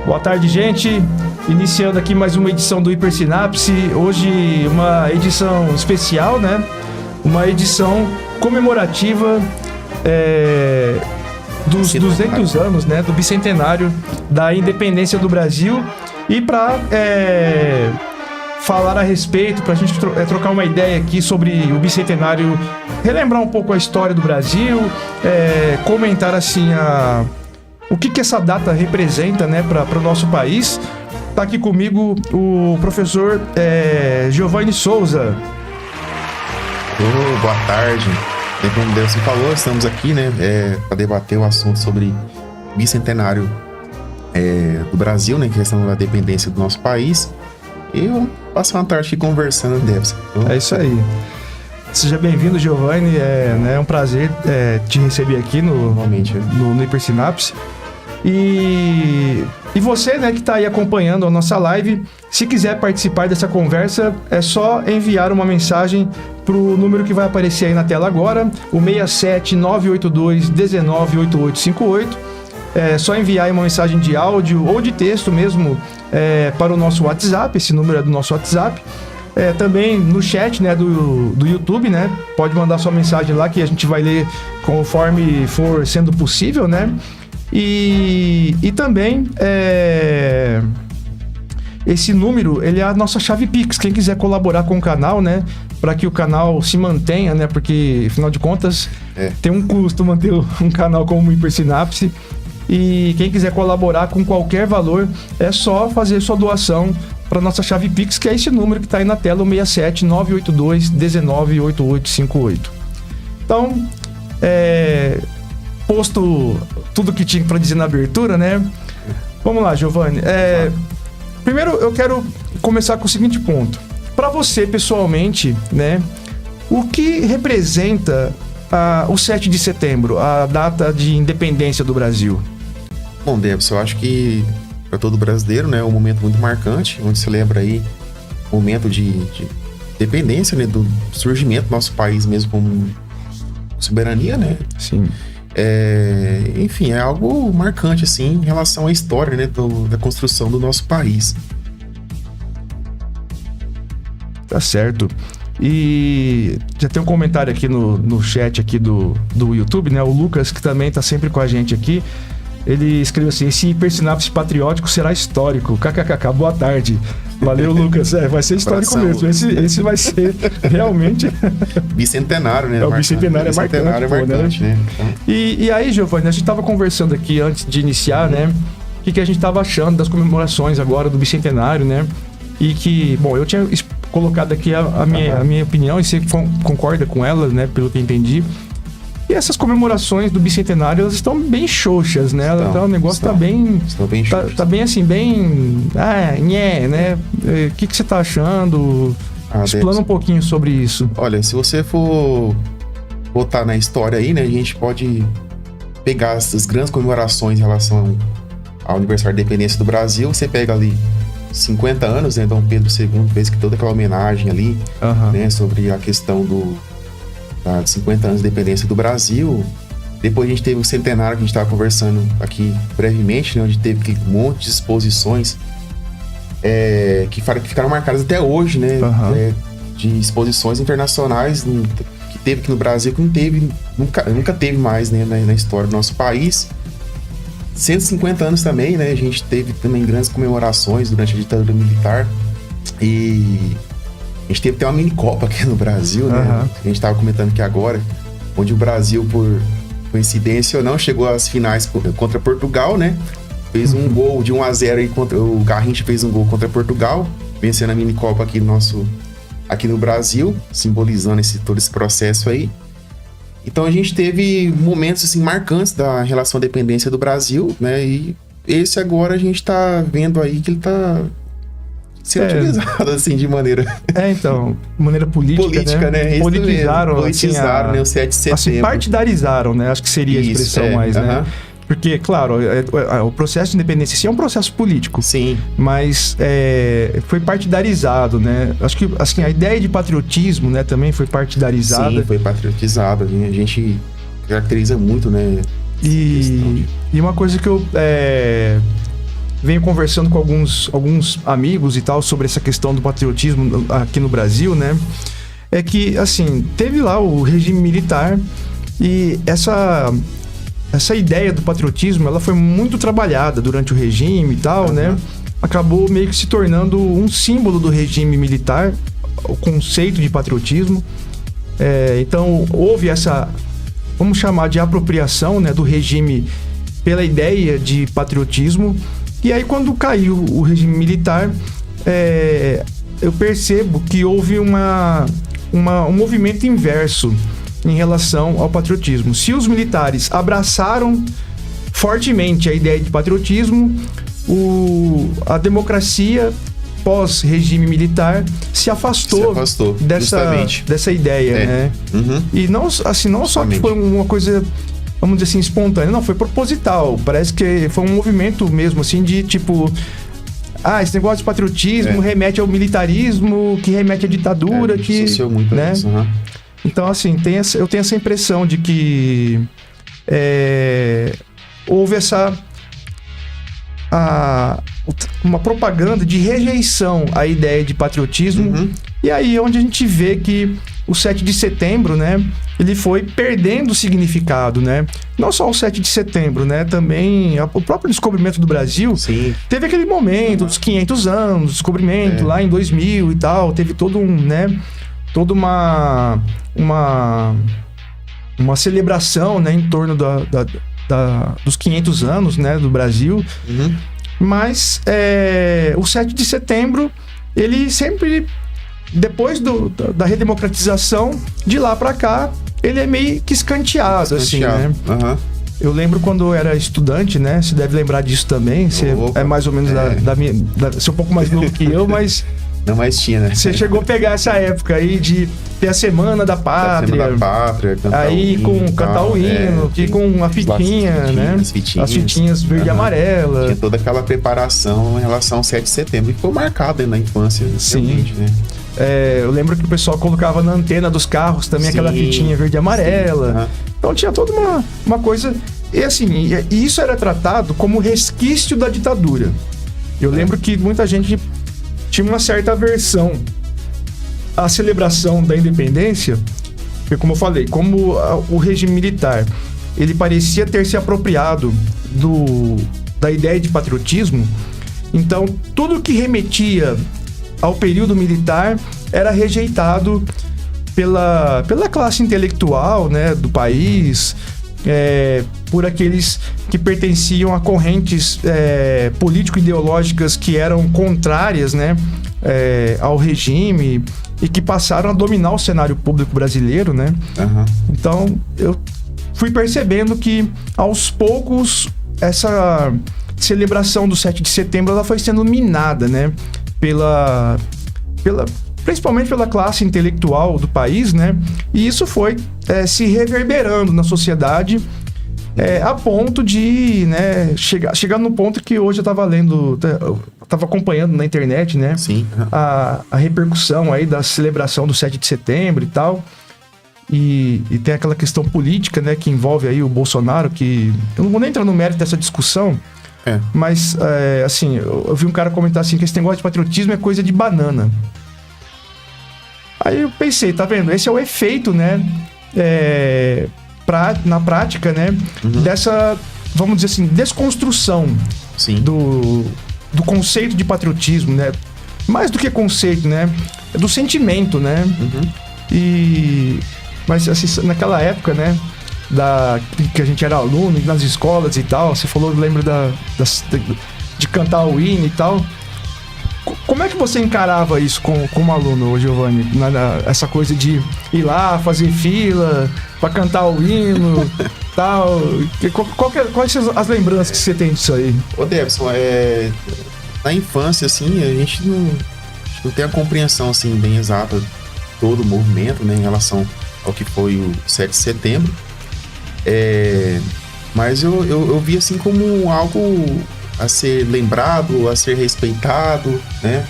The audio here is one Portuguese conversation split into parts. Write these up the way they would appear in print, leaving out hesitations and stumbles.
Boa tarde, gente. Iniciando aqui mais uma edição do Hipersinapse. Hoje uma edição especial, né? Uma edição comemorativa dos 200 anos, né? Do bicentenário da independência do Brasil. E para falar a respeito, para a gente trocar uma ideia aqui sobre o bicentenário, relembrar um pouco a história do Brasil, comentar assim o que essa data representa, né, para o nosso país. Está aqui comigo o professor Giovanni Souza. Boa tarde. Como Deus se falou, estamos aqui, né, para debater o assunto sobre bicentenário do Brasil, né, questão da dependência do nosso país. E vamos passar uma tarde aqui conversando, Deus. É isso aí. Seja bem-vindo, Giovanni. É um prazer te receber aqui no Hipersinapse. E você, né, que está aí acompanhando a nossa live, se quiser participar dessa conversa, é só enviar uma mensagem para o número que vai aparecer aí na tela agora, o 67982198858. É só enviar uma mensagem de áudio ou de texto mesmo para o nosso WhatsApp. Esse número é do nosso WhatsApp. Também no chat, né, do YouTube, né? Pode mandar sua mensagem lá que a gente vai ler conforme for sendo possível, né? E também esse número, ele é a nossa chave Pix. Quem quiser colaborar com o canal, né, para que o canal se mantenha, né, porque afinal de contas tem um custo manter um canal como o Hipersinapse. E quem quiser colaborar com qualquer valor, é só fazer sua doação para nossa chave Pix, que é esse número que está aí na tela, o 67982198858. Então, posto tudo que tinha para dizer na abertura, né? Vamos lá, Giovanni. Primeiro, eu quero começar com o seguinte ponto. Para você, pessoalmente, né? O que representa o 7 de setembro, a data de independência do Brasil? Bom, Debs, eu acho que para todo brasileiro, né, é um momento muito marcante, onde se lembra aí o momento de independência, né, do surgimento do nosso país mesmo como soberania, né? Sim. Enfim, é algo marcante, assim, em relação à história, né, da construção do nosso país. Tá certo. E já tem um comentário aqui no chat aqui do YouTube, né? O Lucas, que também tá sempre com a gente aqui. Ele escreveu assim: esse hipersinapse patriótico será histórico. KKKK, boa tarde. Valeu, Lucas. Vai ser histórico mesmo. Esse vai ser realmente... Bicentenário, né? O bicentenário é marcante, né? Então... E aí, Giovanni, a gente tava conversando aqui antes de iniciar, né? O que a gente tava achando das comemorações agora do bicentenário, né? E que, bom, eu tinha colocado aqui a minha opinião, e você concorda com ela, né? Pelo que eu entendi. E essas comemorações do bicentenário, elas estão bem xoxas, né? O negócio tá bem assim, bem... né? O que você tá achando? Explana um pouquinho sobre isso. Olha, se você for botar na história aí, né? A gente pode pegar essas grandes comemorações em relação ao aniversário da independência do Brasil. Você pega ali 50 anos, né? Dom Pedro II fez toda aquela homenagem ali, né? Sobre a questão de 50 anos de independência do Brasil. Depois a gente teve o centenário, que a gente estava conversando aqui brevemente, né, onde teve um monte de exposições que ficaram marcadas até hoje, né? De exposições internacionais que teve aqui no Brasil, que nunca teve mais, né, na história do nosso país. 150 anos também, né? A gente teve também grandes comemorações durante a ditadura militar. E a gente teve até uma mini Copa aqui no Brasil, né? A gente estava comentando aqui agora, onde o Brasil, por coincidência ou não, chegou às finais contra Portugal, né? Fez um gol de 1-0 aí o Garrincha fez um gol contra Portugal, vencendo a mini Copa aqui no Brasil, simbolizando todo esse processo aí. Então a gente teve momentos assim marcantes da relação à dependência do Brasil, né? E esse agora a gente tá vendo aí que ele tá sendo utilizado assim de maneira... maneira política, né? Politizaram, né? O 7 de setembro. Assim, partidarizaram, né? Acho que seria a expressão mais, né? Porque, claro, o processo de independência sim é um processo político. Sim. Mas foi partidarizado, né? Acho que assim, a ideia de patriotismo, né, também foi partidarizada. Sim, foi patriotizada. A gente caracteriza muito, né? E uma coisa que eu venho conversando com alguns amigos e tal sobre essa questão do patriotismo aqui no Brasil, né? É que, assim, teve lá o regime militar e essa ideia do patriotismo, ela foi muito trabalhada durante o regime e tal, né? Acabou meio que se tornando um símbolo do regime militar, o conceito de patriotismo. Então, houve essa, vamos chamar de apropriação, né, do regime pela ideia de patriotismo. E aí, quando caiu o regime militar, eu percebo que houve um movimento inverso em relação ao patriotismo. Se os militares abraçaram fortemente a ideia de patriotismo, a democracia pós-regime militar se afastou dessa ideia, né? E não só que foi uma coisa, vamos dizer assim, espontânea, não, foi proposital. Parece que foi um movimento mesmo, assim, de tipo... esse negócio de patriotismo remete ao militarismo, que remete à ditadura, que... Associou muito, né? Isso, Então, assim, eu tenho essa impressão de que houve uma propaganda de rejeição à ideia de patriotismo. E aí é onde a gente vê que o 7 de setembro, né, ele foi perdendo significado, né? Não só o 7 de setembro, né? Também o próprio descobrimento do Brasil. Sim. Teve aquele momento dos 500 anos, descobrimento lá em 2000 e tal. Teve todo toda uma celebração, né, em torno dos 500 anos, né, do Brasil. Mas o 7 de setembro, ele sempre, depois da redemocratização, de lá pra cá, ele é meio que escanteado. Assim, né? Eu lembro quando eu era estudante, né? Você deve lembrar disso também. Você é mais ou menos você é um pouco mais novo que eu, mas... Não, mais tinha, né? Você chegou a pegar essa época aí de ter a Semana da Pátria. Cantar aí o com cantar o hino, com a fitinha, né? As fitinhas verde e amarela. Tinha toda aquela preparação em relação ao 7 de setembro. E ficou marcado na infância, realmente, né? Eu lembro que o pessoal colocava na antena dos carros também aquela fitinha verde e amarela. Então tinha toda uma coisa... E assim, isso era tratado como resquício da ditadura. Eu lembro que muita gente tinha uma certa aversão à celebração da independência, porque, como eu falei, como o regime militar, ele parecia ter se apropriado da ideia de patriotismo, então tudo que remetia ao período militar era rejeitado pela classe intelectual, né, do país, por aqueles que pertenciam a correntes político-ideológicas que eram contrárias, né, ao regime e que passaram a dominar o cenário público brasileiro, né? Então, eu fui percebendo que, aos poucos, essa celebração do 7 de setembro ela foi sendo minada, né? Principalmente pela classe intelectual do país, né? E isso foi se reverberando na sociedade, a ponto de, né, chegar no ponto que hoje eu estava acompanhando na internet, né? Sim. A repercussão aí da celebração do 7 de setembro e tal. E tem aquela questão política, né, que envolve aí o Bolsonaro, que... Eu não vou nem entrar no mérito dessa discussão, mas, assim, eu vi um cara comentar assim que esse negócio de patriotismo é coisa de banana. Aí eu pensei, tá vendo? Esse é o efeito, né? Na prática, né? Dessa, vamos dizer assim, desconstrução do conceito de patriotismo, né? Mais do que conceito, né? É do sentimento, né? Mas, assim, naquela época, né? Que a gente era aluno nas escolas e tal, você falou, lembra de cantar o hino e tal. Como é que você encarava isso como aluno, Giovanni? Essa coisa de ir lá, fazer fila pra cantar o hino e tal. Quais são as lembranças que você tem disso aí? Ô, Debson, na infância, assim, a gente não tem a compreensão, assim, bem exata de todo o movimento, né, em relação ao que foi o 7 de setembro. Mas eu vi, assim, como algo a ser lembrado, a ser respeitado, né?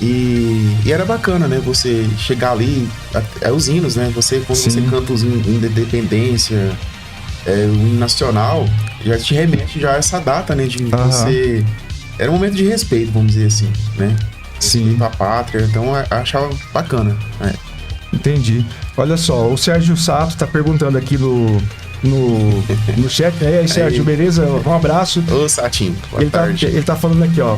E era bacana, né? Você chegar ali, os hinos, né? Quando você canta os hinos de independência, o hino nacional, já te remete já a essa data, né? De você era um momento de respeito, vamos dizer assim, né? Sim. Respeito à pátria, então eu achava bacana. Entendi. Olha só, o Sérgio Sato tá perguntando aqui no chat. E aí, Sérgio, beleza? Um abraço. Ô, Satinho, boa tarde. Ele tá falando aqui, ó.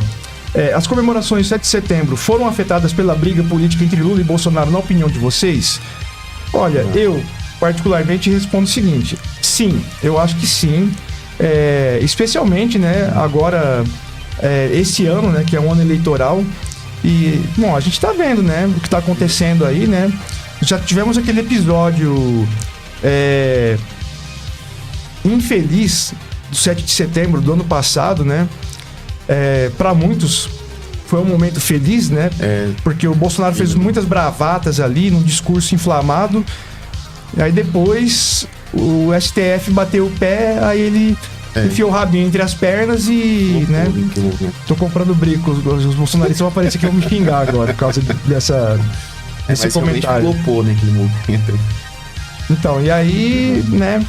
As comemorações de 7 de setembro foram afetadas pela briga política entre Lula e Bolsonaro, na opinião de vocês? Olha, eu particularmente respondo o seguinte: sim, eu acho que sim. Especialmente, né, agora, esse ano, né, que é um ano eleitoral. E, bom, a gente tá vendo, né, o que tá acontecendo aí, né? Já tivemos aquele episódio infeliz do 7 de setembro do ano passado, né? Para muitos foi um momento feliz, né? Porque o Bolsonaro fez muitas bravatas ali, num discurso inflamado. Aí depois o STF bateu o pé, aí ele enfiou o rabinho entre as pernas e, né? Tô comprando brico, os bolsonaristas vão aparecer aqui e vão me xingar agora por causa desse comentário. Flopou, né, aquele movimento. Então, e aí, né?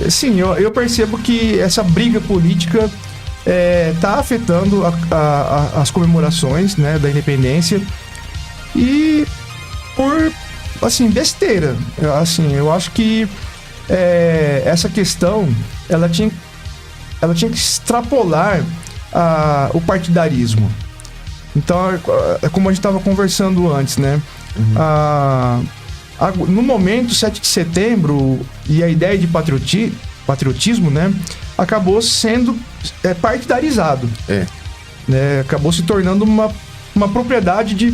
Sim, eu percebo que essa briga política tá afetando as comemorações, né, da independência, e por, assim, besteira. Eu acho que essa questão ela tinha que extrapolar o partidarismo. Então, como a gente estava conversando antes, né? No momento, 7 de setembro, e a ideia de patriotismo, né, acabou sendo partidarizado. Né, acabou se tornando uma propriedade de,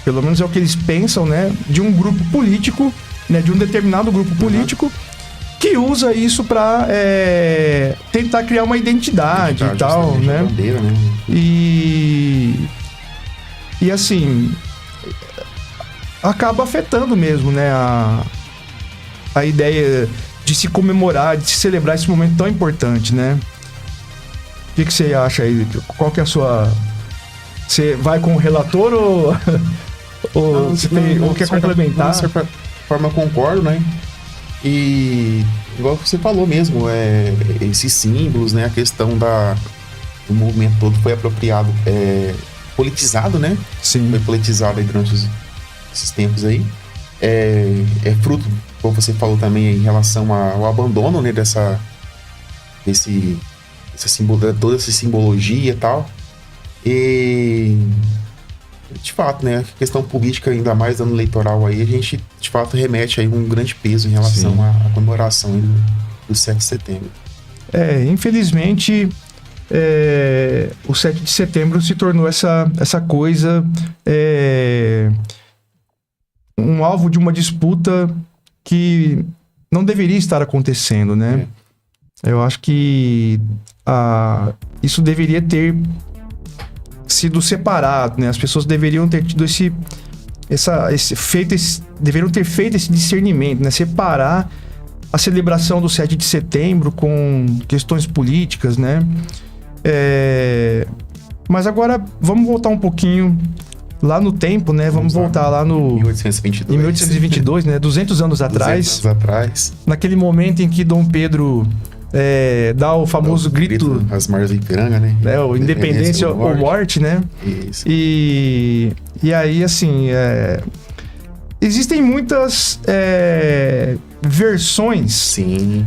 pelo menos é o que eles pensam, né, de um grupo político, né, de um determinado grupo político, que usa isso para tentar criar uma identidade e tal, né? Bandeira, né? E assim, acaba afetando mesmo, né, a ideia de se comemorar, de se celebrar esse momento tão importante, né? O que você acha aí? Qual que é a sua... Você vai com o relator ou quer complementar? De certa forma, eu concordo, né? E, igual você falou mesmo, esses símbolos, né? A questão do movimento todo foi apropriado, politizado, né? Sim. Foi politizado aí durante esses tempos aí. É fruto, como você falou também, em relação ao abandono, né? Toda essa simbologia e tal. E, de fato, né? A questão política, ainda mais ano eleitoral aí, a gente, de fato, remete aí um grande peso em relação à comemoração do 7 de setembro. Infelizmente, o 7 de setembro se tornou essa coisa, um alvo de uma disputa que não deveria estar acontecendo, né? Eu acho que isso deveria ter sido separado, né? As pessoas deveriam ter tido deveriam ter feito esse discernimento, né? Separar a celebração do 7 de setembro com questões políticas, né? Mas agora vamos voltar um pouquinho lá no tempo, né? Vamos voltar lá no... 1822. Em 1822, né? 200 anos atrás. 200 anos atrás. Naquele momento em que Dom Pedro dá o famoso grito... As Margens do Ipiranga, né? O Independência ou Morte, né? Isso. E aí, assim... existem muitas versões Sim.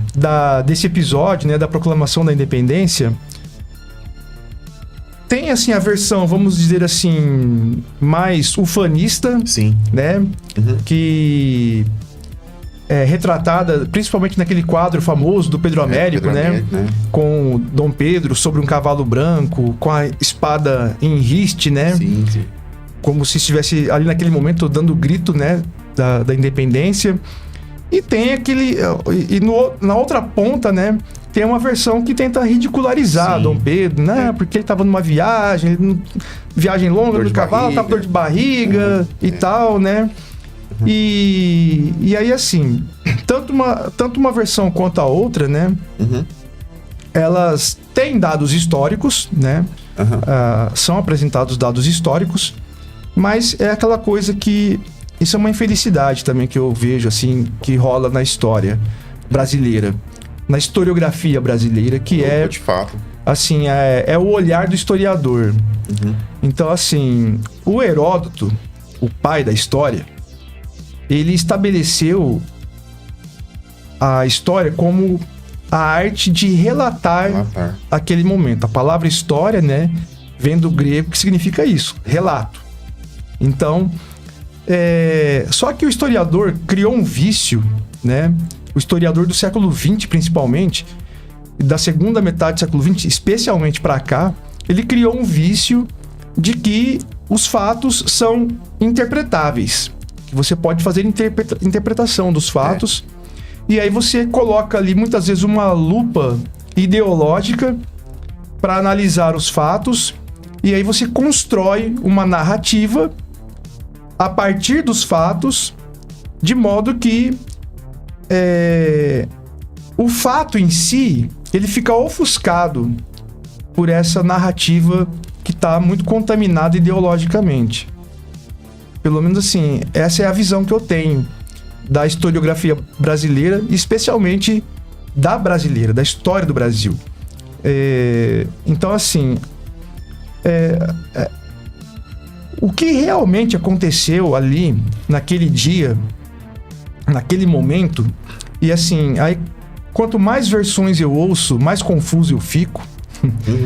desse episódio, né? Da proclamação da independência. Tem, assim, a versão, vamos dizer assim, mais ufanista. Sim. Né? Uhum. Que é retratada principalmente naquele quadro famoso do Pedro Américo, Pedro né? Américo, né? Com Dom Pedro sobre um cavalo branco, com a espada em riste, né? Sim. Como se estivesse ali naquele momento dando o grito, né? Da independência. E tem aquele... na outra ponta, né? Tem uma versão que tenta ridicularizar Dom Pedro, né? Porque ele tava numa viagem longa do cavalo, tava dor de barriga e tal, né? E aí, assim, tanto uma versão quanto a outra, né? Elas têm dados históricos, né? São apresentados dados históricos, mas é aquela coisa que... Isso é uma infelicidade também que eu vejo, assim, que rola na história brasileira. Na historiografia brasileira, que de fato. assim, é o olhar do historiador. Então, assim, o Heródoto, o pai da história, ele estabeleceu a história como a arte de relatar aquele momento. A palavra história, né, vem do grego, que significa isso, relato. Então, só que o historiador criou um vício, né? O historiador do século XX, principalmente, da segunda metade do século XX, especialmente para cá, ele criou um vício de que os fatos são interpretáveis. Você pode fazer interpretação dos fatos. E aí você coloca ali, muitas vezes, uma lupa ideológica para analisar os fatos. E aí você constrói uma narrativa a partir dos fatos, de modo que o fato em si, ele fica ofuscado por essa narrativa que está muito contaminada ideologicamente. Pelo menos assim, essa é a visão que eu tenho da historiografia brasileira, especialmente da brasileira, da história do Brasil. Então, assim, o que realmente aconteceu ali, naquele dia, naquele momento, e assim, aí, quanto mais versões eu ouço, mais confuso eu fico.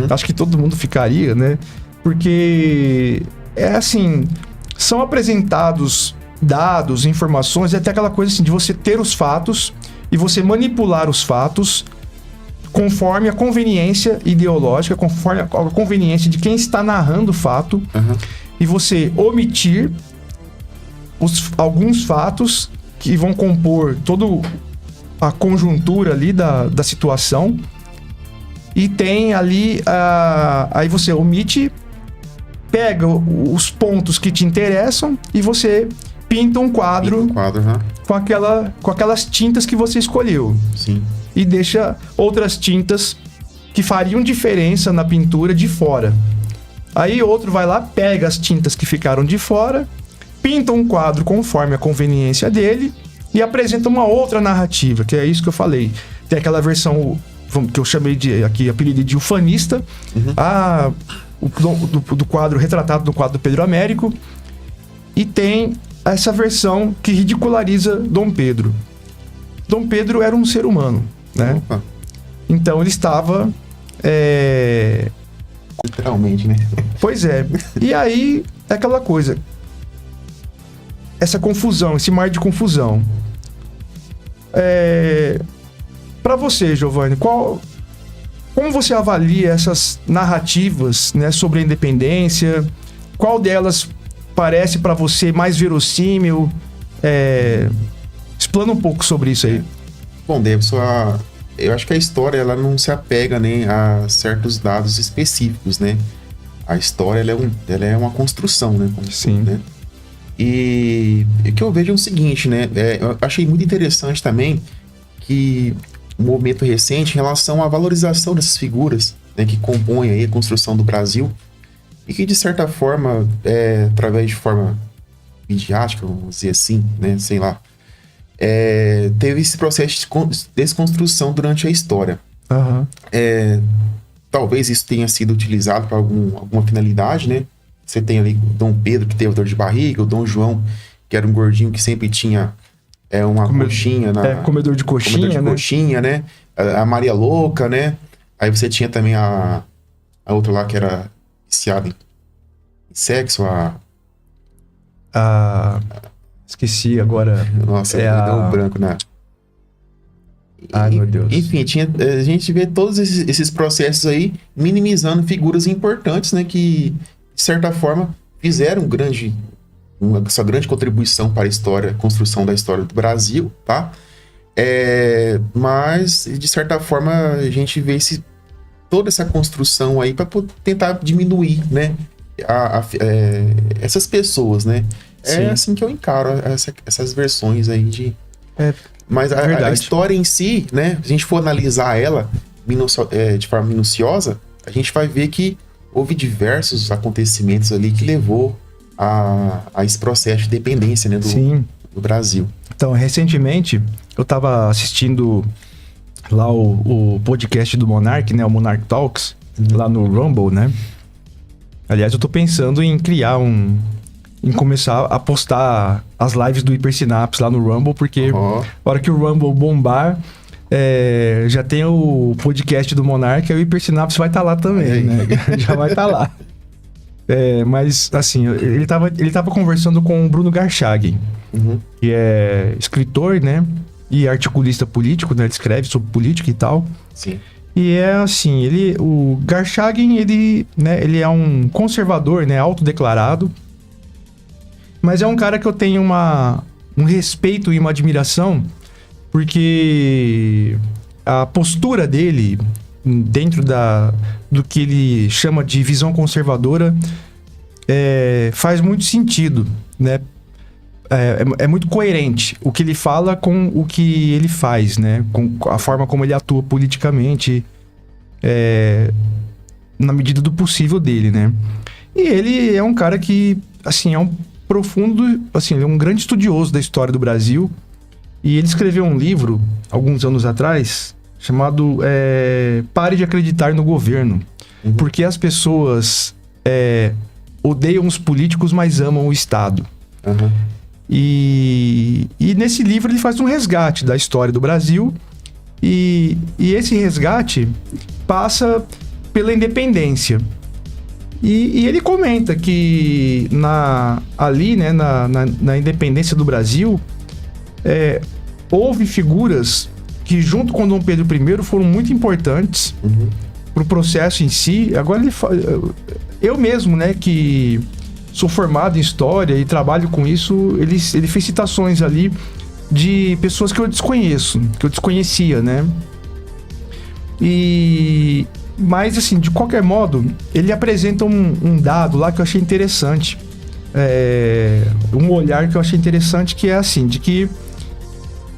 Acho que todo mundo ficaria, né? Porque, assim, são apresentados dados, informações, até aquela coisa assim de você ter os fatos e você manipular os fatos conforme a conveniência ideológica, conforme a conveniência de quem está narrando o fato, e você omitir alguns fatos que vão compor toda a conjuntura ali da situação, e tem ali, aí você omite, pega os pontos que te interessam e você pinta um quadro, com aquelas tintas que você escolheu. Sim. E deixa outras tintas que fariam diferença na pintura de fora. Aí outro vai lá, pega as tintas que ficaram de fora, pinta um quadro conforme a conveniência dele e apresenta uma outra narrativa, que é isso que eu falei. Tem aquela versão que eu chamei de aqui, apelido de ufanista, do quadro retratado no quadro do Pedro Américo, e tem essa versão que ridiculariza Dom Pedro. Dom Pedro era um ser humano, né? Opa. Então ele estava... Literalmente, né? Pois é. E aí, é aquela coisa. Essa confusão, esse mar de confusão. Para você, Giovanni, como você avalia essas narrativas, né, sobre a independência? Qual delas parece para você mais verossímil? Explana um pouco sobre isso aí. Bom, Davidson, eu acho que a história ela não se apega, né, a certos dados específicos, né? A história ela é uma construção, né? Sim. Né? E o que eu vejo é o seguinte, né? Eu achei muito interessante também que um movimento recente em relação à valorização dessas figuras, né, que compõem aí a construção do Brasil, e que de certa forma, através de forma midiática, vamos dizer assim, né? Sei lá. Teve esse processo de desconstrução durante a história. Talvez isso tenha sido utilizado para alguma finalidade, né? Você tem ali o Dom Pedro, que teve dor de barriga, o Dom João, que era um gordinho que sempre tinha uma coxinha. Comedor de coxinha, né? A Maria Louca, né? Aí você tinha também a outra lá que era viciada em sexo, esqueci agora. Nossa, deu um branco na... Ai, meu Deus. Enfim, a gente vê todos esses processos aí minimizando figuras importantes, né? Que, de certa forma, fizeram essa grande contribuição para a construção da história do Brasil, tá? Mas, de certa forma, a gente vê toda essa construção aí para tentar diminuir, né? Essas pessoas, né? Sim. Assim que eu encaro essas versões aí de... Mas a história em si, né? Se a gente for analisar ela de forma minuciosa, a gente vai ver que houve diversos acontecimentos ali que levou a esse processo de dependência, né, do Brasil. Então, recentemente, eu estava assistindo lá o podcast do Monark, né? O Monark Talks. lá no Rumble, né? Aliás, eu tô pensando em criar em começar a postar as lives do Hipersinapse lá no Rumble, porque na hora que o Rumble bombar, já tem o podcast do Monark, aí o Hipersinapse vai estar lá também, né? Já vai estar lá. Mas, assim, ele tava conversando com o Bruno Garchagin, que é escritor, né? E articulista político, né? Ele escreve sobre política e tal. Sim. E é assim, o Garchagin, ele é um conservador, né? Autodeclarado. Mas é um cara que eu tenho um respeito e uma admiração, porque a postura dele, dentro do que ele chama de visão conservadora, faz muito sentido, né? É muito coerente o que ele fala com o que ele faz, né? Com a forma como ele atua politicamente, na medida do possível dele, né? E ele é um cara que, assim, é um profundo, assim, ele é um grande estudioso da história do Brasil, e ele escreveu um livro, alguns anos atrás, chamado Pare de Acreditar no Governo, porque as pessoas odeiam os políticos, mas amam o Estado. E nesse livro ele faz um resgate da história do Brasil, e esse resgate passa pela independência. E ele comenta que ali, né, na independência do Brasil, houve figuras que, junto com Dom Pedro I, foram muito importantes para o processo em si. Agora eu mesmo, né, que sou formado em história e trabalho com isso, ele fez citações ali de pessoas que eu desconhecia, né? Mas, assim, de qualquer modo, ele apresenta um dado lá que eu achei interessante. Um olhar que eu achei interessante, que é assim, de que...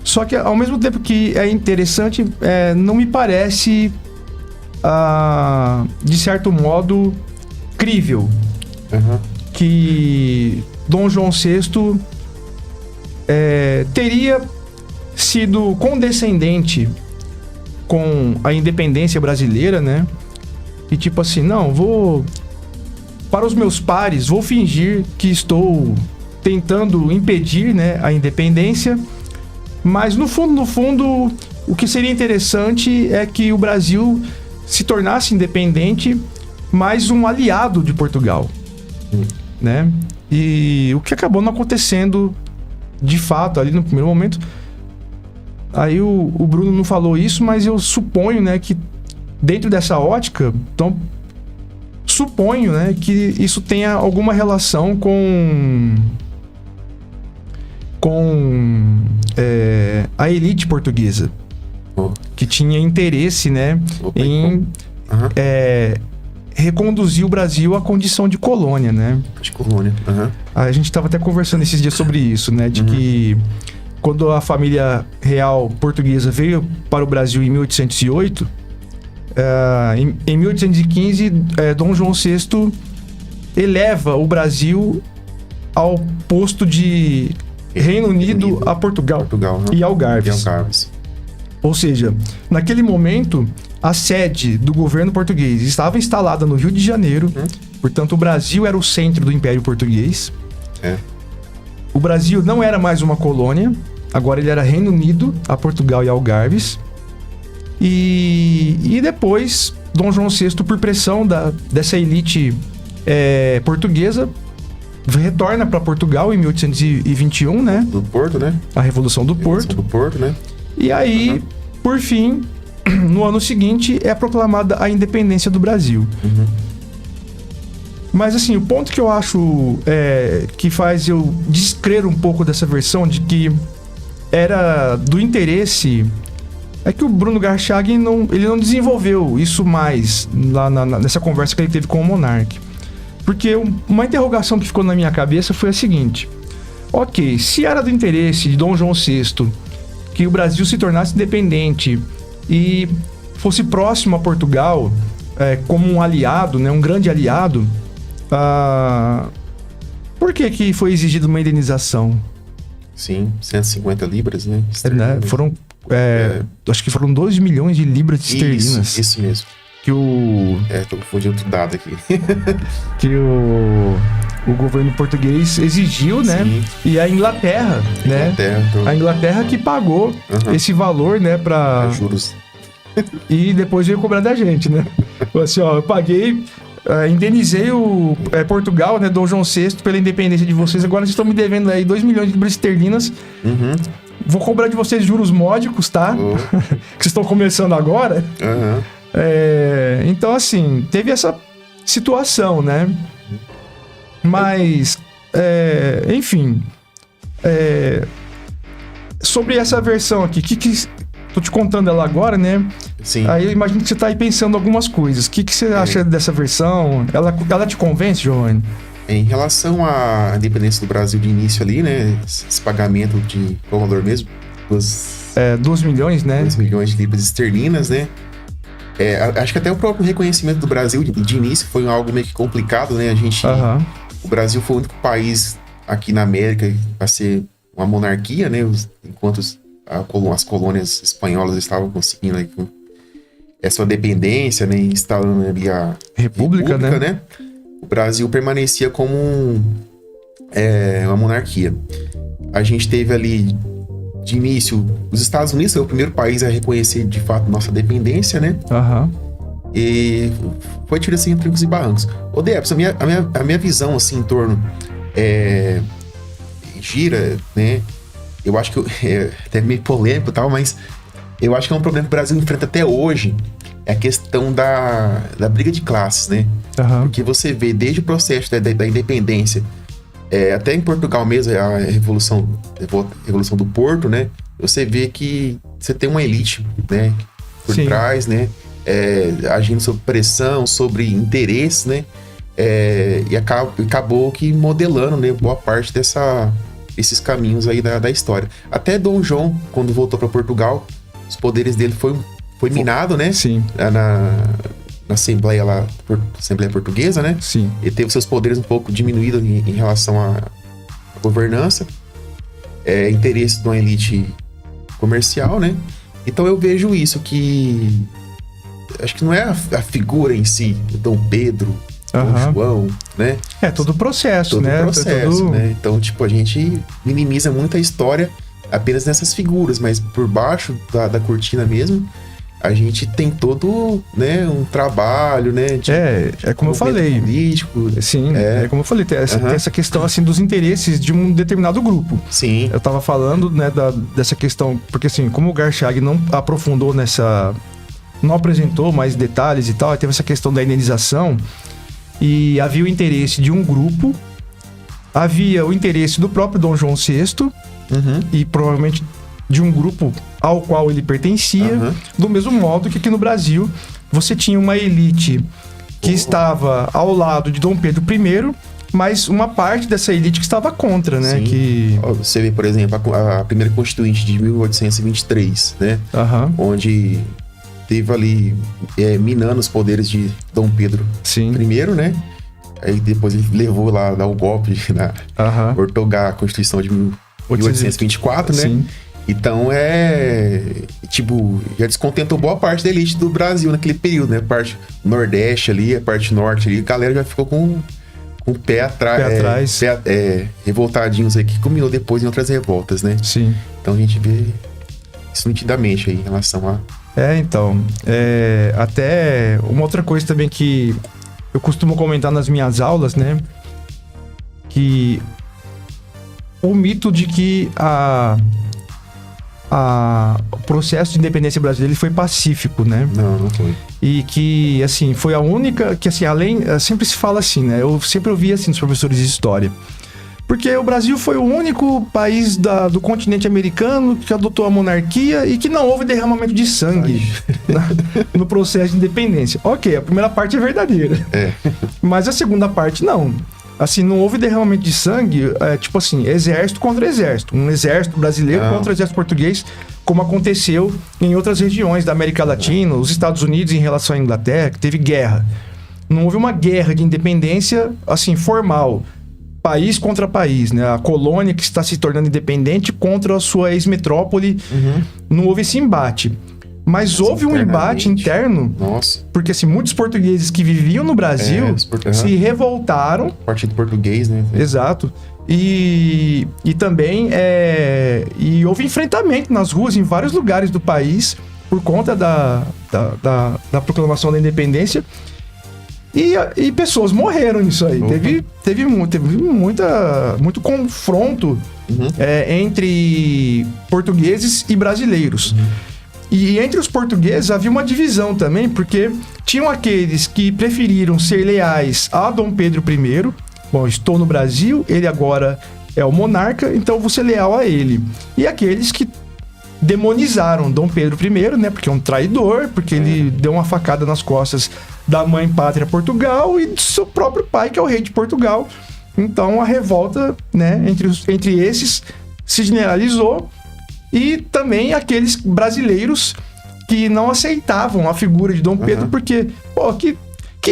Só que, ao mesmo tempo que é interessante, não me parece, de certo modo, crível. Que Dom João VI teria sido condescendente com a independência brasileira, né? E tipo assim, não, para os meus pares, vou fingir que estou tentando impedir, né, a independência, mas no fundo, o que seria interessante é que o Brasil se tornasse independente, mas um aliado de Portugal, né? E o que acabou não acontecendo de fato ali no primeiro momento. Aí o Bruno não falou isso, mas eu suponho, né, que dentro dessa ótica, então, suponho, né, que isso tenha alguma relação com a elite portuguesa, que tinha interesse, né, em reconduzir o Brasil à condição de colônia, né? De colônia. A gente estava até conversando esses dias sobre isso, né, de que quando a família real portuguesa veio para o Brasil em 1808, em 1815, Dom João VI eleva o Brasil ao posto de Reino Unido a Portugal e Algarves. Ou seja, naquele momento, a sede do governo português estava instalada no Rio de Janeiro, portanto, o Brasil era o centro do Império Português. O Brasil não era mais uma colônia, agora ele era Reino Unido a Portugal e Algarves. E depois, Dom João VI, por pressão dessa elite portuguesa, retorna para Portugal em 1821, né? Do Porto, né? A Revolução do Porto. Né? E aí, por fim, no ano seguinte, é proclamada a independência do Brasil. Mas, assim, o ponto que eu acho que faz eu descrer um pouco dessa versão de que era do interesse... É que o Bruno Garchagin ele não desenvolveu isso mais lá nessa conversa que ele teve com o Monark. Porque uma interrogação que ficou na minha cabeça foi a seguinte: ok, se era do interesse de Dom João VI que o Brasil se tornasse independente e fosse próximo a Portugal como um aliado, né, um grande aliado, por que foi exigida uma indenização? Sim, 150 libras, né? Foram, acho que foram 12 milhões de libras esterlinas. Isso mesmo. que o Tô confundindo outro dado aqui. que o governo português exigiu, né? Sim. E a Inglaterra, né? A Inglaterra que pagou esse valor, né, para juros. E depois veio cobrar da gente, né? Assim, ó, eu paguei, indenizei o Portugal, né, Dom João VI, pela independência de vocês. Agora vocês estão me devendo aí 2 milhões de libras esterlinas. Vou cobrar de vocês juros módicos, tá? Que vocês estão começando agora. Então, assim, teve essa situação, né? Mas, enfim, sobre essa versão aqui, tô te contando ela agora, né? Sim. Aí eu imagino que você tá aí pensando algumas coisas. O que você acha dessa versão? Ela te convence, Giovanni? Em relação à independência do Brasil de início ali, né? Esse pagamento de qual valor mesmo? 2 milhões, né? 2 milhões de libras esterlinas, né? Acho que até o próprio reconhecimento do Brasil de início foi algo meio que complicado, né? O Brasil foi o único país aqui na América a ser uma monarquia, né? Enquanto as colônias espanholas estavam conseguindo aí, essa dependência, né? Instalando ali a República, né? O Brasil permanecia como uma monarquia. A gente teve ali, de início, os Estados Unidos foi o primeiro país a reconhecer de fato nossa dependência, né? E foi tido assim, entre trancos e barrancos. Ô, Debs, a minha visão assim em torno gira, né? Eu acho que é até meio polêmico e tal, mas eu acho que é um problema que o Brasil enfrenta até hoje, é a questão da briga de classes, né? Porque você vê desde o processo da independência, até em Portugal mesmo, a Revolução do Porto, né? Você vê que você tem uma elite, né? Por trás, né? Agindo sob pressão, sobre interesse, né? E acabou que modelando, né, boa parte esses caminhos aí da história. Até Dom João, quando voltou para Portugal, os poderes dele foi minado, né? Sim. Na Assembleia lá, Assembleia Portuguesa, né? Sim. Ele teve seus poderes um pouco diminuídos em relação à governança. Interesse de uma elite comercial, né? Então eu vejo isso, que acho que não é a figura em si, Dom Pedro, Dom João, né? Todo o processo, né? Né? Então, tipo, a gente minimiza muito a história apenas nessas figuras, mas por baixo da cortina mesmo, a gente tem todo, né, um trabalho, né? Como eu falei. Político. Sim, como eu falei, tem essa questão, assim, dos interesses de um determinado grupo. Sim. Eu tava falando, né, dessa questão, porque assim, como o Garchag não aprofundou não apresentou mais detalhes e tal, aí teve essa questão da indenização, e havia o interesse de um grupo, havia o interesse do próprio Dom João VI, e provavelmente de um grupo ao qual ele pertencia, do mesmo modo que aqui no Brasil você tinha uma elite que estava ao lado de Dom Pedro I, mas uma parte dessa elite que estava contra, né? Você vê, por exemplo, a primeira Constituinte de 1823, né? Onde teve ali minando os poderes de Dom Pedro I, né? Aí depois ele levou lá, dar o golpe ortogar a Constituição de 1824, né? Sim. Então tipo, já descontentou boa parte da elite do Brasil naquele período, né? A parte nordeste ali, a parte norte ali, a galera já ficou com o pé atrás. Revoltadinhos aí, que culminou depois em outras revoltas, né? Sim. Então a gente vê isso nitidamente aí em relação a... até uma outra coisa também que eu costumo comentar nas minhas aulas, né? Que o mito de que o processo de independência brasileira ele foi pacífico, né? Não foi. E que, assim, foi a única... Que, assim, sempre se fala assim, né? Eu sempre ouvi, assim, dos professores de história. Porque o Brasil foi o único país do continente americano que adotou a monarquia e que não houve derramamento de sangue no processo de independência. Ok, a primeira parte é verdadeira. Mas a segunda parte, não. Assim, não houve derramamento de sangue, tipo assim, exército contra exército. Um exército brasileiro contra o exército português, como aconteceu em outras regiões da América Latina, os Estados Unidos em relação à Inglaterra, que teve guerra. Não houve uma guerra de independência, assim, formal. País contra país, né? A colônia que está se tornando independente contra a sua ex-metrópole. Não houve esse embate. Mas houve um embate interno, porque assim, muitos portugueses que viviam no Brasil se revoltaram. Partido Português, né? Exato. E também e houve enfrentamento nas ruas em vários lugares do país por conta da proclamação da independência. E pessoas morreram nisso aí. Teve muito confronto entre portugueses e brasileiros. E entre os portugueses havia uma divisão também, porque tinham aqueles que preferiram ser leais a Dom Pedro I. Bom, estou no Brasil, ele agora é o monarca, então vou ser leal a ele. E aqueles que demonizaram Dom Pedro I, né? Porque é um traidor, porque ele deu uma facada nas costas da mãe pátria Portugal e do seu próprio pai, que é o rei de Portugal. Então a revolta, né, entre esses se generalizou. E também aqueles brasileiros que não aceitavam a figura de Dom Pedro, porque, pô, que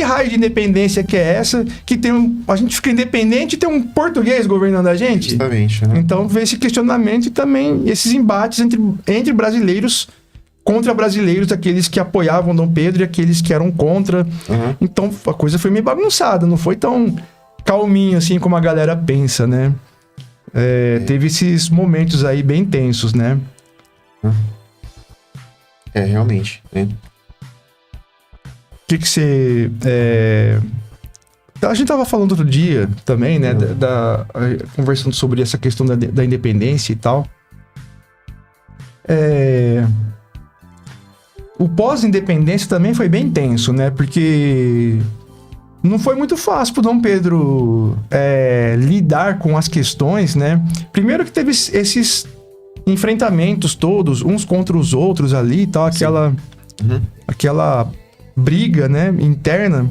raio de independência que é essa? Que a gente fica independente e tem um português governando a gente? Justamente, né? Então veio esse questionamento e também esses embates entre brasileiros contra brasileiros, aqueles que apoiavam Dom Pedro e aqueles que eram contra. Então a coisa foi meio bagunçada, não foi tão calminho assim como a galera pensa, né? Teve esses momentos aí bem tensos, né? Realmente, né? O que você... A gente tava falando outro dia também, né? Conversando sobre essa questão da independência e tal. O pós-independência também foi bem tenso, né? Porque... não foi muito fácil pro Dom Pedro lidar com as questões, né? Primeiro que teve esses enfrentamentos todos, uns contra os outros ali e tal, aquela briga, né, interna.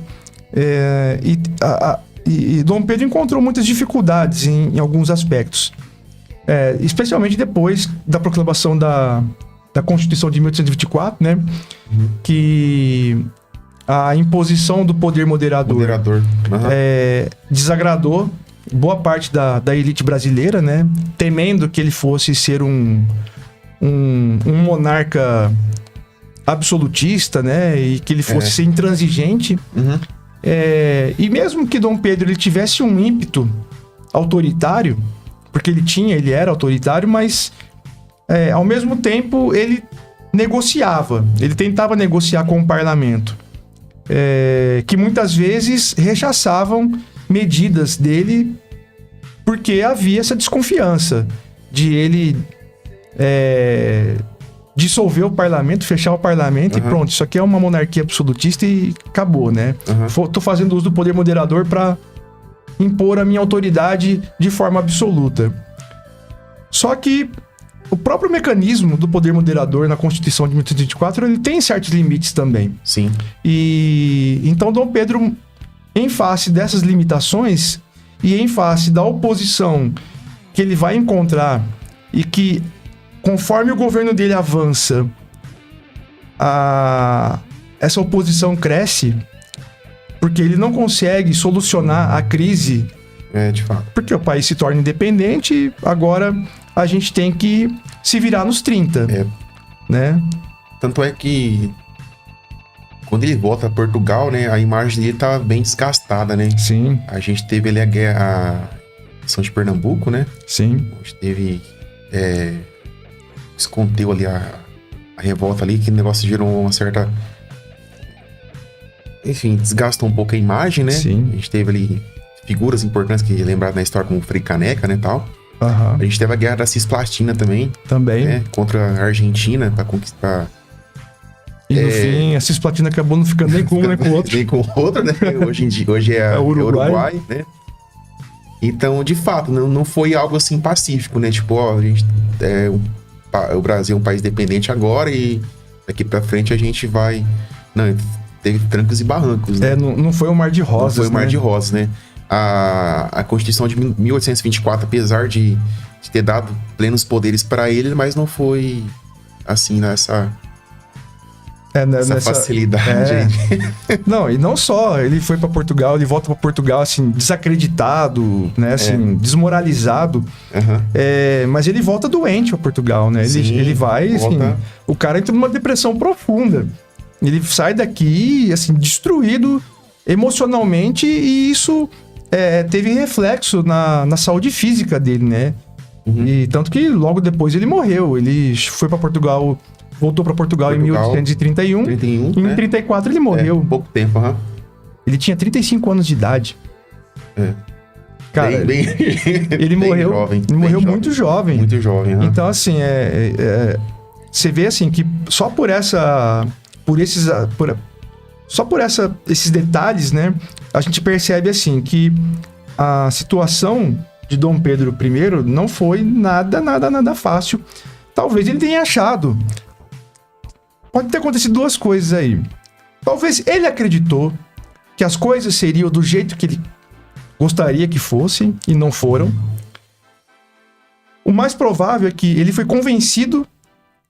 E Dom Pedro encontrou muitas dificuldades em alguns aspectos. Especialmente depois da proclamação da Constituição de 1824, né? Que... a imposição do poder moderador. Desagradou boa parte da elite brasileira, né? Temendo que ele fosse ser um monarca absolutista, né? E que ele fosse ser intransigente. E mesmo que Dom Pedro ele tivesse um ímpeto autoritário, porque ele era autoritário, mas ao mesmo tempo ele negociava. Ele tentava negociar com o parlamento. Que muitas vezes rechaçavam medidas dele porque havia essa desconfiança de ele dissolver o parlamento, fechar o parlamento e pronto, isso aqui é uma monarquia absolutista e acabou, né? Tô fazendo uso do poder moderador para impor a minha autoridade de forma absoluta. Só que o próprio mecanismo do poder moderador na Constituição de 1824, ele tem certos limites também. Sim. E então Dom Pedro, em face dessas limitações e em face da oposição que ele vai encontrar e que, conforme o governo dele avança, essa oposição cresce, porque ele não consegue solucionar a crise. De fato. Porque o país se torna independente e agora a gente tem que se virar nos 30. Né? Tanto é que quando ele volta a Portugal, né, a imagem dele tá bem desgastada, né? Sim. A gente teve ali a guerra São de Pernambuco, né? Sim. A gente teve escondeu ali a revolta ali, que o negócio gerou uma certa... Enfim, desgastou um pouco a imagem, né? Sim. A gente teve ali figuras importantes que lembraram na história, como o Frei Caneca, né, tal. A gente teve a guerra da Cisplatina também. Também. Contra a Argentina, para conquistar... E no fim, a Cisplatina acabou não ficando nem com um nem com o outro. Nem com o outro, né? Hoje é o Uruguai, né? Então, de fato, não foi algo assim pacífico, né? Tipo, ó, a gente... o Brasil é um país dependente agora e daqui pra frente a gente vai... Não, teve trancos e barrancos, né? Não foi um mar de rosas, Não foi um mar de rosas, né? A Constituição de 1824, apesar de ter dado plenos poderes para ele, mas não foi assim, nessa... Essa facilidade aí. Não, e não só, ele foi pra Portugal, ele volta pra Portugal, assim, desacreditado, né, assim, desmoralizado. Mas ele volta doente pra Portugal, né? Ele vai, volta... assim, o cara entra numa depressão profunda. Ele sai daqui, assim, destruído emocionalmente, e isso teve reflexo na saúde física dele, né? E tanto que logo depois ele morreu. Ele foi pra Portugal, voltou pra Portugal em 1831. Em 34 ele morreu. Pouco tempo, Ele tinha 35 anos de idade. Cara, ele morreu, jovem, ele morreu muito jovem. Muito jovem, Então, assim, você vê, assim, que só por esses detalhes, né, a gente percebe, assim, que a situação de Dom Pedro I não foi nada fácil. Talvez ele tenha achado. Pode ter acontecido duas coisas aí. Talvez ele acreditou que as coisas seriam do jeito que ele gostaria que fossem e não foram. O mais provável é que ele foi convencido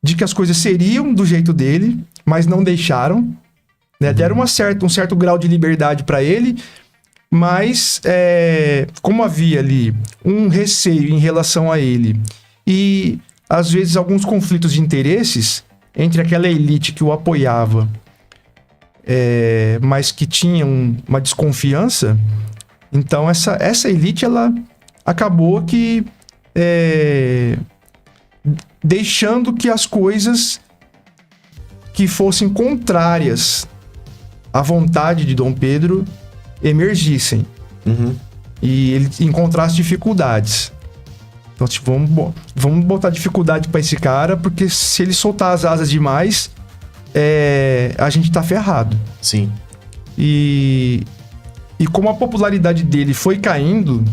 de que as coisas seriam do jeito dele, mas não deixaram, né? Deram um certo grau de liberdade para ele, mas como havia ali um receio em relação a ele e às vezes alguns conflitos de interesses entre aquela elite que o apoiava, mas que tinha uma desconfiança, então essa elite ela acabou que deixando que as coisas que fossem contrárias à vontade de Dom Pedro emergissem. E ele encontrasse dificuldades. Então, tipo, vamos botar dificuldade pra esse cara, porque se ele soltar as asas demais, a gente tá ferrado. Sim. E como a popularidade dele foi caindo,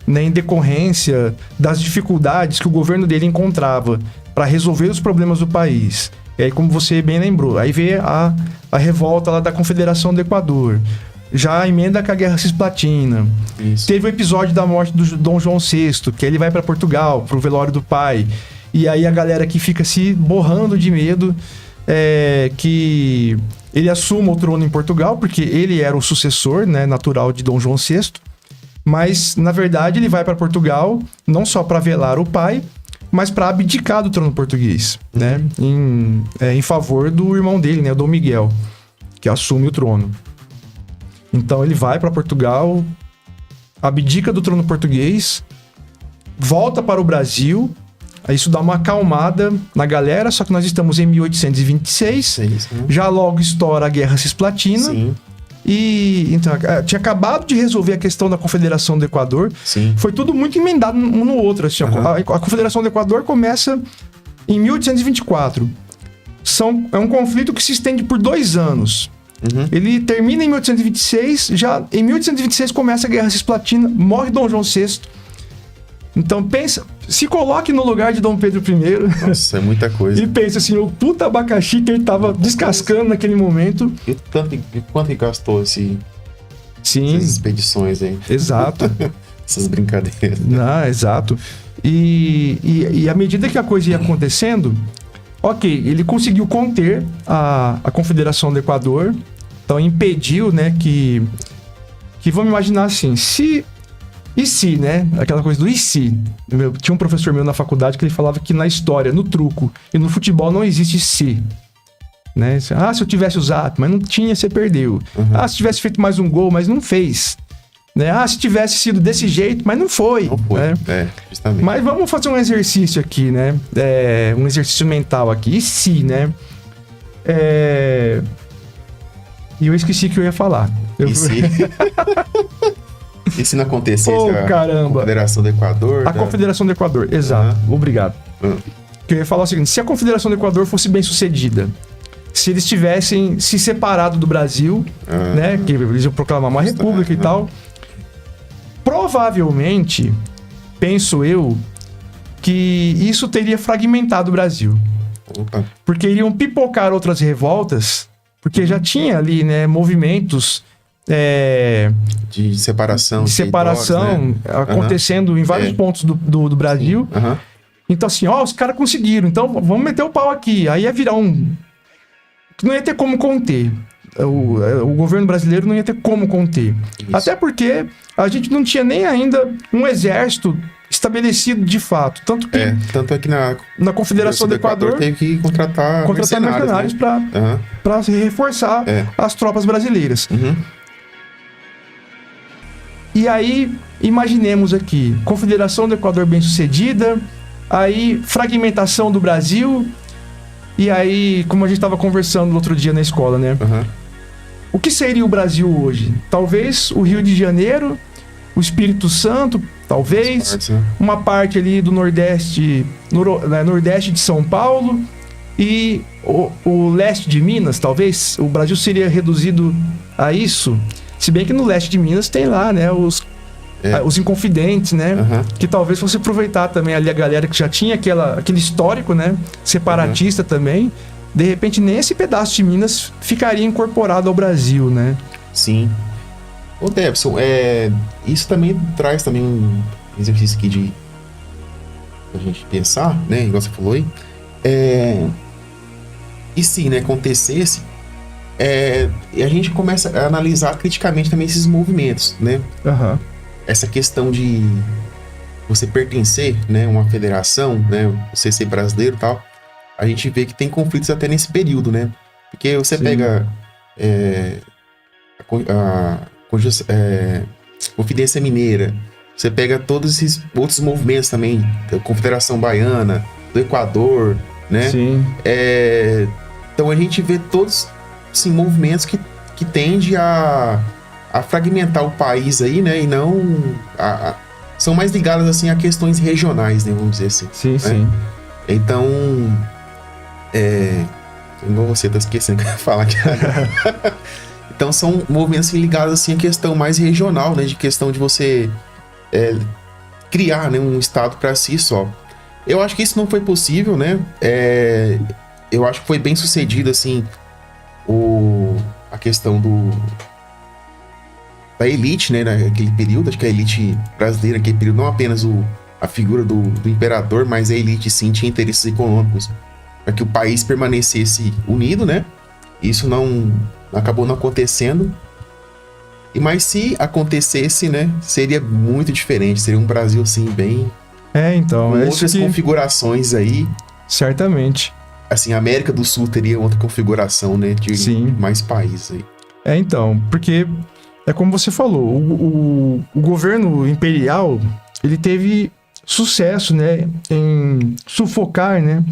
né, em decorrência das dificuldades que o governo dele encontrava para resolver os problemas do país. E aí, como você bem lembrou, aí veio a revolta lá da Confederação do Equador. Já a emenda com a Guerra Cisplatina. Isso. Teve o episódio da morte do Dom João VI, que ele vai para Portugal, pro velório do pai. E aí a galera que fica se borrando de medo que ele assuma o trono em Portugal, porque ele era o sucessor, né, natural de Dom João VI. Mas, na verdade, ele vai para Portugal não só para velar o pai, mas para abdicar do trono português, né? Em favor do irmão dele, né, o Dom Miguel, que assume o trono. Então ele vai para Portugal, abdica do trono português, volta para o Brasil. Aí isso dá uma acalmada na galera, só que nós estamos em 1826, já logo estoura a Guerra Cisplatina. Sim. E então, tinha acabado de resolver a questão da Confederação do Equador. Sim. Foi tudo muito emendado um no outro. Assim, a Confederação do Equador começa em 1824. É um conflito que se estende por 2 anos. Ele termina em 1826, já em 1826 começa a Guerra Cisplatina, morre Dom João VI. Então pensa, se coloque no lugar de Dom Pedro I. Nossa, é muita coisa. E pensa assim, o puta abacaxi que ele tava descascando naquele momento. E quanto que gastou essas expedições aí? Exato. Essas brincadeiras. Não, exato. E à medida que a coisa ia acontecendo, ok, ele conseguiu conter a Confederação do Equador, então impediu, né, que vamos imaginar assim, e se, né, aquela coisa do e se. Tinha um professor meu na faculdade que ele falava que na história, no truco e no futebol não existe se, né, se eu tivesse usado, mas não tinha, você perdeu. Se tivesse feito mais um gol, mas não fez. Né? Se tivesse sido desse jeito, mas não foi. Não foi, né? Justamente. Mas vamos fazer um exercício aqui, né? Um exercício mental aqui. E se, né? E eu esqueci que eu ia falar. E se? E se não acontecesse caramba. Confederação do Equador? A Confederação do Equador, exato. Obrigado. Que eu ia falar o seguinte, se a Confederação do Equador fosse bem sucedida, se eles tivessem se separado do Brasil, né? Que eles iam proclamar uma república e tal... Provavelmente, penso eu, que isso teria fragmentado o Brasil. Porque iriam pipocar outras revoltas, porque já tinha ali, né, movimentos... de separação. De separação, né? Acontecendo em vários pontos do Brasil. Então, assim, os caras conseguiram, então vamos meter o pau aqui. Aí ia virar não ia ter como conter. O governo brasileiro não ia ter como conter. Isso. Até porque a gente não tinha nem ainda um exército estabelecido de fato. Tanto é que na Confederação do Equador teve que contratar mercenários, né? para reforçar as tropas brasileiras. Uhum. E aí, imaginemos aqui, Confederação do Equador bem-sucedida, aí fragmentação do Brasil, e aí, como a gente estava conversando no outro dia na escola, né? Uhum. O que seria o Brasil hoje? Talvez o Rio de Janeiro, o Espírito Santo, talvez, partes, né? uma parte ali do Nordeste, Nordeste de São Paulo e o leste de Minas, talvez. O Brasil seria reduzido a isso. Se bem que no leste de Minas tem lá, né, os Inconfidentes, né? Uhum. Que talvez fosse aproveitar também ali a galera que já tinha aquele histórico, né? Separatista também. De repente, nem esse pedaço de Minas ficaria incorporado ao Brasil, né? Sim. Ô, Debson, isso também traz também um exercício aqui de a gente pensar, né? Igual você falou aí. E se, né, acontecesse, e a gente começa a analisar criticamente também esses movimentos, né? Aham. Essa questão de você pertencer, né, uma federação, né, você ser brasileiro e tal, a gente vê que tem conflitos até nesse período, né? Porque você pega a Confidência Mineira, você pega todos esses outros movimentos também, da Confederação Baiana, do Equador, né? Sim. Então a gente vê todos assim, movimentos que tendem a fragmentar o país aí, né? E não são mais ligados assim a questões regionais, né? Vamos dizer assim. Sim, né? sim. Então, igual você tá esquecendo que eu ia falar aqui. Então são movimentos ligados assim a questão mais regional, né? De questão de você criar, né, um estado para si só. Eu acho que isso não foi possível, né? Eu acho que foi bem sucedido assim a questão da elite, né, naquele período. Acho que a elite brasileira naquele período, não apenas a figura do imperador, mas a elite sim tinha interesses econômicos para que o país permanecesse unido, né? Isso acabou não acontecendo. Mas se acontecesse, né, seria muito diferente. Seria um Brasil assim bem Então, com outras configurações aí. Certamente. Assim, a América do Sul teria outra configuração, né, de mais países aí. Então, porque é como você falou, o governo imperial, ele teve sucesso, né, em sufocar, né,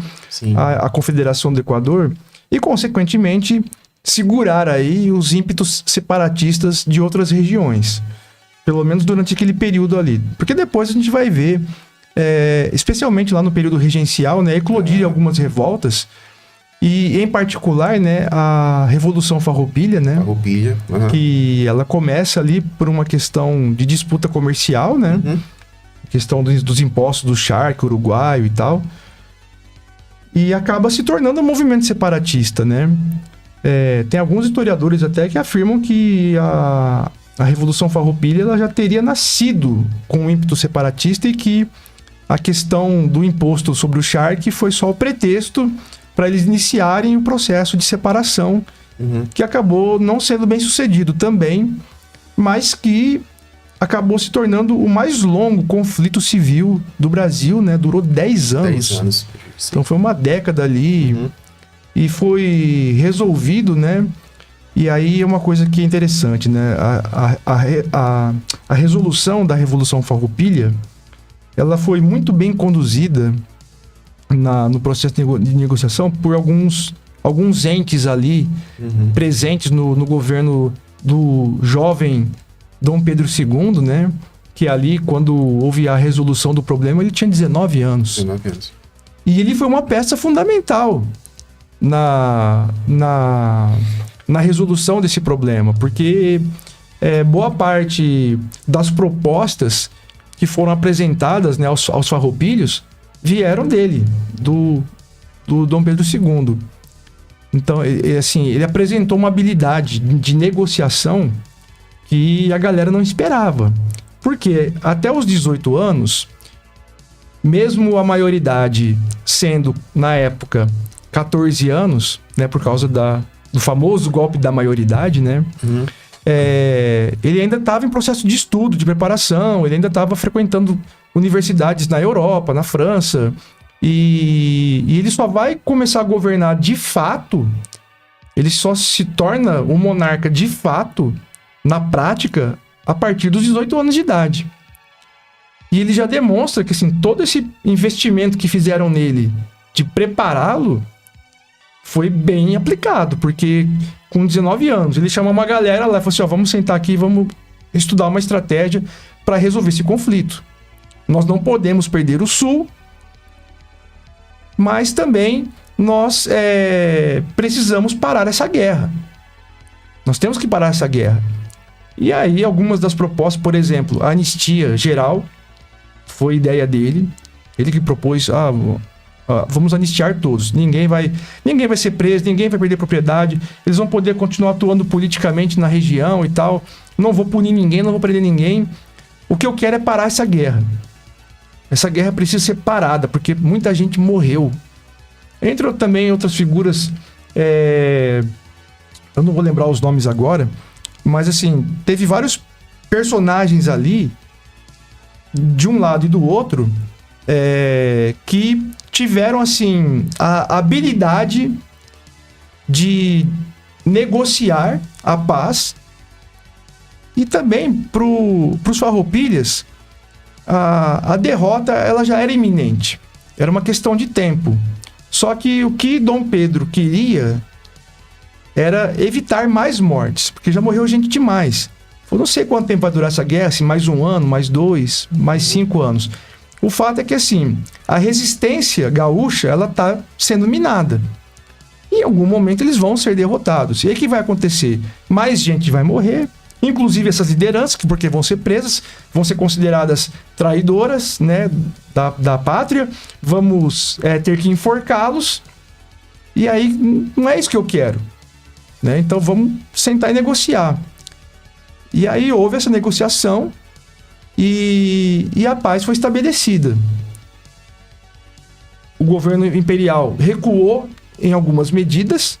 a Confederação do Equador e, consequentemente, segurar aí os ímpetos separatistas de outras regiões, pelo menos durante aquele período ali. Porque depois a gente vai ver, especialmente lá no período regencial, né, eclodir algumas revoltas. E, em particular, né, a Revolução Farroupilha, né? Farroupilha, que ela começa ali por uma questão de disputa comercial, né? Questão dos impostos do charque uruguaio e tal. E acaba se tornando um movimento separatista, né? Tem alguns historiadores até que afirmam que a Revolução Farroupilha ela já teria nascido com um ímpeto separatista e que a questão do imposto sobre o charque foi só o pretexto para eles iniciarem o processo de separação, que acabou não sendo bem sucedido também, mas que acabou se tornando o mais longo conflito civil do Brasil, né? Durou 10 anos. 10 anos. Então foi uma década ali e foi resolvido, né? E aí é uma coisa que é interessante, né? A resolução da Revolução Farroupilha, ela foi muito bem conduzida no processo de negociação por alguns entes ali presentes no governo do jovem Dom Pedro II, né? Que ali, quando houve a resolução do problema, ele tinha 19 anos. 19 anos. E ele foi uma peça fundamental na resolução desse problema, porque boa parte das propostas que foram apresentadas, né, aos farroupilhos vieram dele, do Dom Pedro II. Então, assim, ele apresentou uma habilidade de negociação que a galera não esperava. Porque até os 18 anos, mesmo a maioridade sendo, na época, 14 anos, né, por causa do famoso golpe da maioridade, né? Ele ainda estava em processo de estudo, de preparação, ele ainda estava frequentando universidades na Europa, na França, e ele só vai começar a governar de fato, ele só se torna um monarca de fato, na prática, a partir dos 18 anos de idade. E ele já demonstra que assim, todo esse investimento que fizeram nele de prepará-lo foi bem aplicado, porque com 19 anos ele chama uma galera lá e falou assim, vamos sentar aqui e vamos estudar uma estratégia para resolver esse conflito. Nós não podemos perder o Sul, mas também nós precisamos parar essa guerra. Nós temos que parar essa guerra. E aí algumas das propostas, por exemplo, a anistia geral, foi ideia dele. Ele que propôs, vamos anistiar todos. Ninguém vai ser preso, ninguém vai perder propriedade. Eles vão poder continuar atuando politicamente na região e tal. Não vou punir ninguém, não vou prender ninguém. O que eu quero é parar essa guerra. Essa guerra precisa ser parada, porque muita gente morreu. Entre também outras figuras, eu não vou lembrar os nomes agora, mas assim, teve vários personagens ali, de um lado e do outro, que tiveram assim a habilidade de negociar a paz, e também para os farroupilhas a derrota ela já era iminente, era uma questão de tempo. Só que o que Dom Pedro queria era evitar mais mortes, porque já morreu gente demais. Eu não sei quanto tempo vai durar essa guerra, se mais 1 ano, mais 2, mais 5 anos. O fato é que, assim, a resistência gaúcha, ela tá sendo minada. Em algum momento eles vão ser derrotados. E aí o que vai acontecer? Mais gente vai morrer, inclusive essas lideranças, porque vão ser presas, vão ser consideradas traidoras, né, da pátria. Vamos ter que enforcá-los. E aí não é isso que eu quero, né? Então vamos sentar e negociar. E aí houve essa negociação e a paz foi estabelecida. O governo imperial recuou em algumas medidas,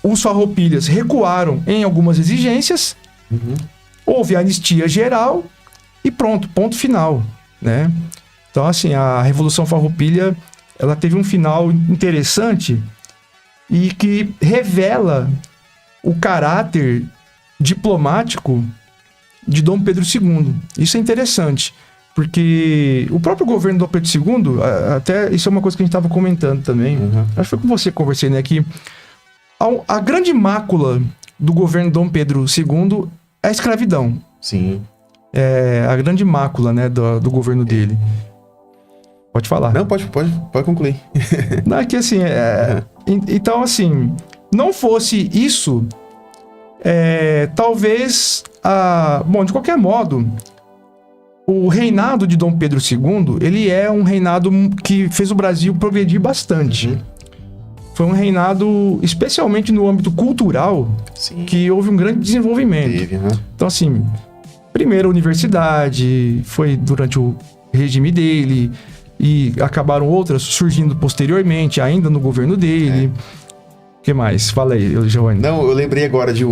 os farroupilhas recuaram em algumas exigências, houve anistia geral e pronto, ponto final, né? Então, assim, a Revolução Farroupilha, ela teve um final interessante e que revela o caráter diplomático de Dom Pedro II. Isso é interessante, porque o próprio governo de Dom Pedro II, até isso é uma coisa que a gente estava comentando também, acho que foi com você que conversei, né, que a grande mácula do governo de Dom Pedro II é a escravidão. Sim. É a grande mácula, né, do governo dele. Pode falar. Não, pode concluir. Não, é que assim, então assim, não fosse isso, talvez, bom, de qualquer modo, o reinado de Dom Pedro II, ele é um reinado que fez o Brasil progredir bastante. Foi um reinado, especialmente no âmbito cultural, sim, que houve um grande desenvolvimento. Teve, né? Então, assim, primeiro a universidade, foi durante o regime dele, e acabaram outras surgindo posteriormente, ainda no governo dele. O que mais? Fala aí, Giovanni. Não, eu lembrei agora de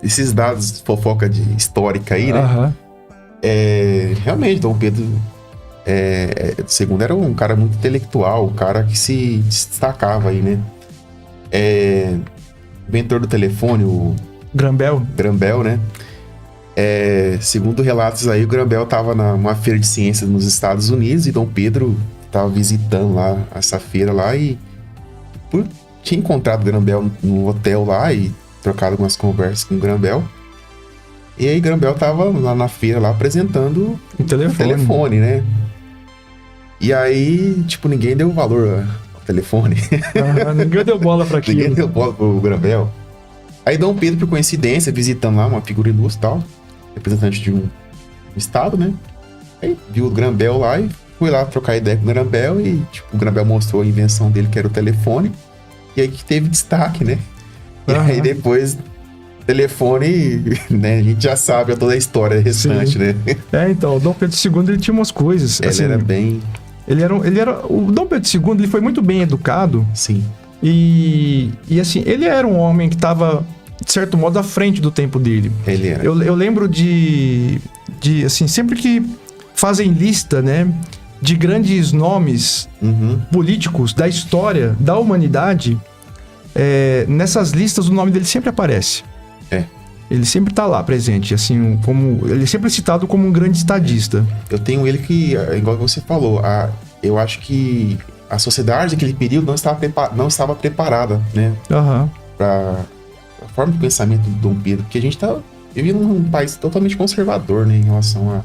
esses dados, fofoca histórica aí, né? Realmente, Dom Pedro II era um cara muito intelectual, um cara que se destacava aí, né? Inventor do telefone, o Grambel, né? Segundo relatos aí, o Grambel tava numa feira de ciências nos Estados Unidos e Dom Pedro tava visitando lá essa feira lá e tinha encontrado o Grambel no hotel lá e trocado algumas conversas com o Grambel. E aí Grambel tava lá na feira lá apresentando o telefone, né? E aí, tipo, ninguém deu valor ao telefone. Ninguém deu bola pra aquilo. Ninguém deu bola pro Grambel. Aí Dom Pedro, por coincidência, visitando lá uma figura ilustre e tal, representante de um estado, né? Aí viu o Grambel lá e foi lá trocar ideia com o Grambel e, tipo, o Grambel mostrou a invenção dele, que era o telefone. E aí que teve destaque, né? E aí depois, telefone, né? A gente já sabe toda a história restante, sim, né? Então, o Dom Pedro II, ele tinha umas coisas. Ele assim, era bem... O Dom Pedro II, ele foi muito bem educado. Sim. E assim, ele era um homem que estava, de certo modo, à frente do tempo dele. Ele era. Eu lembro de assim, sempre que fazem lista, né, de grandes nomes políticos da história da humanidade, nessas listas o nome dele sempre aparece. Ele sempre tá lá presente, assim, ele é sempre citado como um grande estadista. Eu tenho ele que, igual você falou, eu acho que a sociedade daquele período não estava preparada, né? Para a forma de pensamento do Dom Pedro, porque a gente tá vivendo num país totalmente conservador, né, em relação a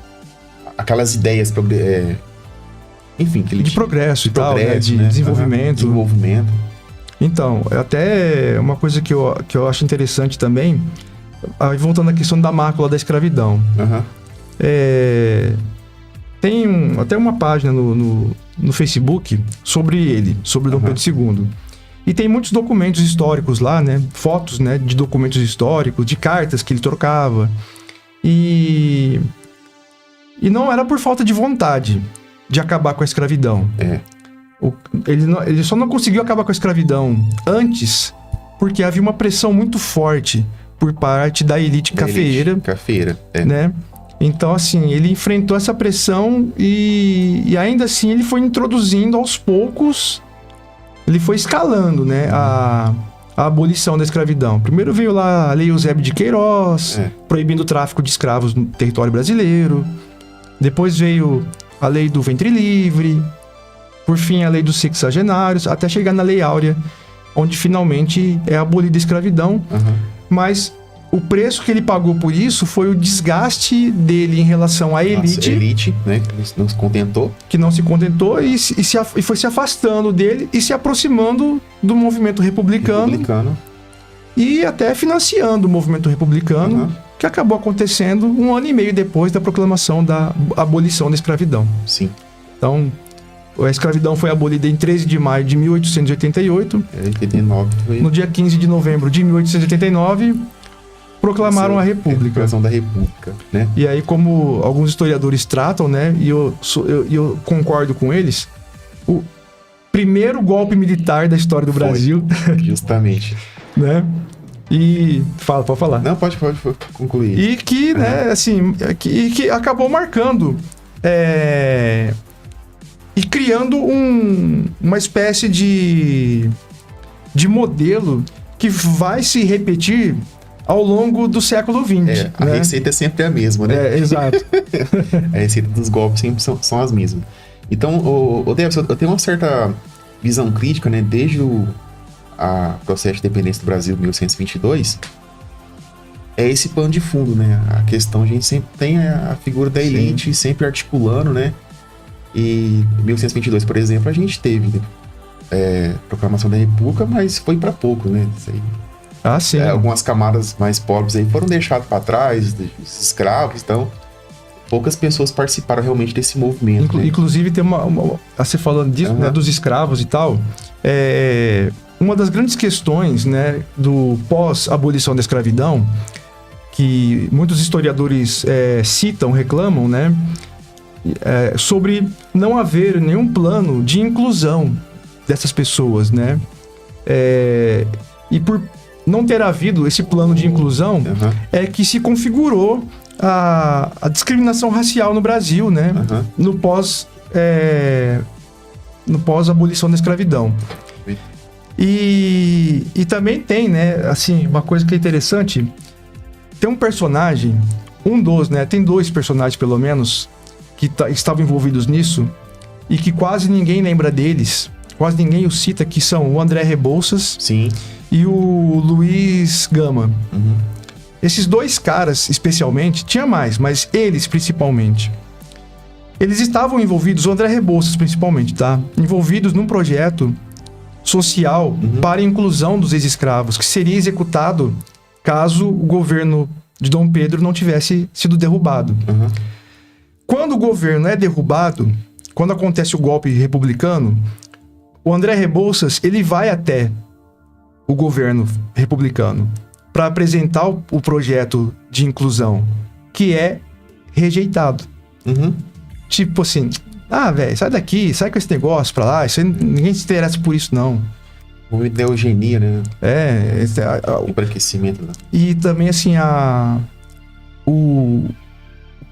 aquelas ideias, enfim, que ele de progresso e tal, né? De né? desenvolvimento. Então, até uma coisa que eu acho interessante também, voltando à questão da mácula da escravidão. Tem até uma página no Facebook sobre ele, sobre Dom Pedro II. E tem muitos documentos históricos lá, né? Fotos, né, de documentos históricos, de cartas que ele trocava. E não era por falta de vontade de acabar com a escravidão. Ele só não conseguiu acabar com a escravidão antes porque havia uma pressão muito forte por parte da elite cafeeira. Né? Então, assim, ele enfrentou essa pressão e ainda assim ele foi introduzindo aos poucos, ele foi escalando, né, a abolição da escravidão. Primeiro veio lá a Lei Eusébio de Queiroz, proibindo o tráfico de escravos no território brasileiro. Depois veio a Lei do Ventre Livre. Por fim, a Lei dos Sexagenários, até chegar na Lei Áurea, onde finalmente é abolida a escravidão. Mas o preço que ele pagou por isso foi o desgaste dele em relação à elite. A elite, né? Que não se contentou. Que não se contentou e foi se afastando dele e se aproximando do movimento republicano. E até financiando o movimento republicano, que acabou acontecendo 1 ano e meio depois da proclamação da abolição da escravidão. Sim. Então, a escravidão foi abolida em 13 de maio de 1888. 89 foi... No dia 15 de novembro de 1889, proclamaram a República. A declaração da República, né? E aí, como alguns historiadores tratam, né? E eu concordo com eles, o primeiro golpe militar da história do Brasil. Justamente. Né? E... pode falar. Não, pode concluir. E que, né, assim... que acabou marcando... e criando uma espécie de modelo que vai se repetir ao longo do século XX. A receita é sempre a mesma, né? Exato. A receita dos golpes sempre são as mesmas. Então, o Davidson, eu tenho uma certa visão crítica, né? Desde o processo de independência do Brasil, 1822, é esse pano de fundo, né? A questão, a gente sempre tem a figura da elite sempre articulando, né? E em 1822, por exemplo, a gente teve proclamação da República, mas foi para pouco, né? Isso aí. Sim. Algumas camadas mais pobres aí foram deixadas para trás, os escravos, então poucas pessoas participaram realmente desse movimento. Inclusive tem você falando disso, né, dos escravos e tal, uma das grandes questões, né, do pós-abolição da escravidão, que muitos historiadores reclamam, né, sobre não haver nenhum plano de inclusão dessas pessoas, né? E por não ter havido esse plano de inclusão, é que se configurou a discriminação racial no Brasil, né? No pós-abolição da escravidão. E também tem, né, assim, uma coisa que é interessante, tem um personagem, tem 2 personagens pelo menos, que estavam envolvidos nisso, e que quase ninguém lembra deles, quase ninguém os cita, que são o André Rebouças e o Luiz Gama. Esses 2 caras, especialmente, tinha mais, mas eles principalmente, eles estavam envolvidos, o André Rebouças principalmente, tá? Envolvidos num projeto social para a inclusão dos ex-escravos, que seria executado caso o governo de Dom Pedro não tivesse sido derrubado. Quando o governo é derrubado, quando acontece o golpe republicano, o André Rebouças, ele vai até o governo republicano para apresentar o projeto de inclusão, que é rejeitado. Tipo assim, velho, sai daqui, sai com esse negócio pra lá, ninguém se interessa por isso, não. O movimento da eugenia, né? O embranquecimento. Né? E também, assim, o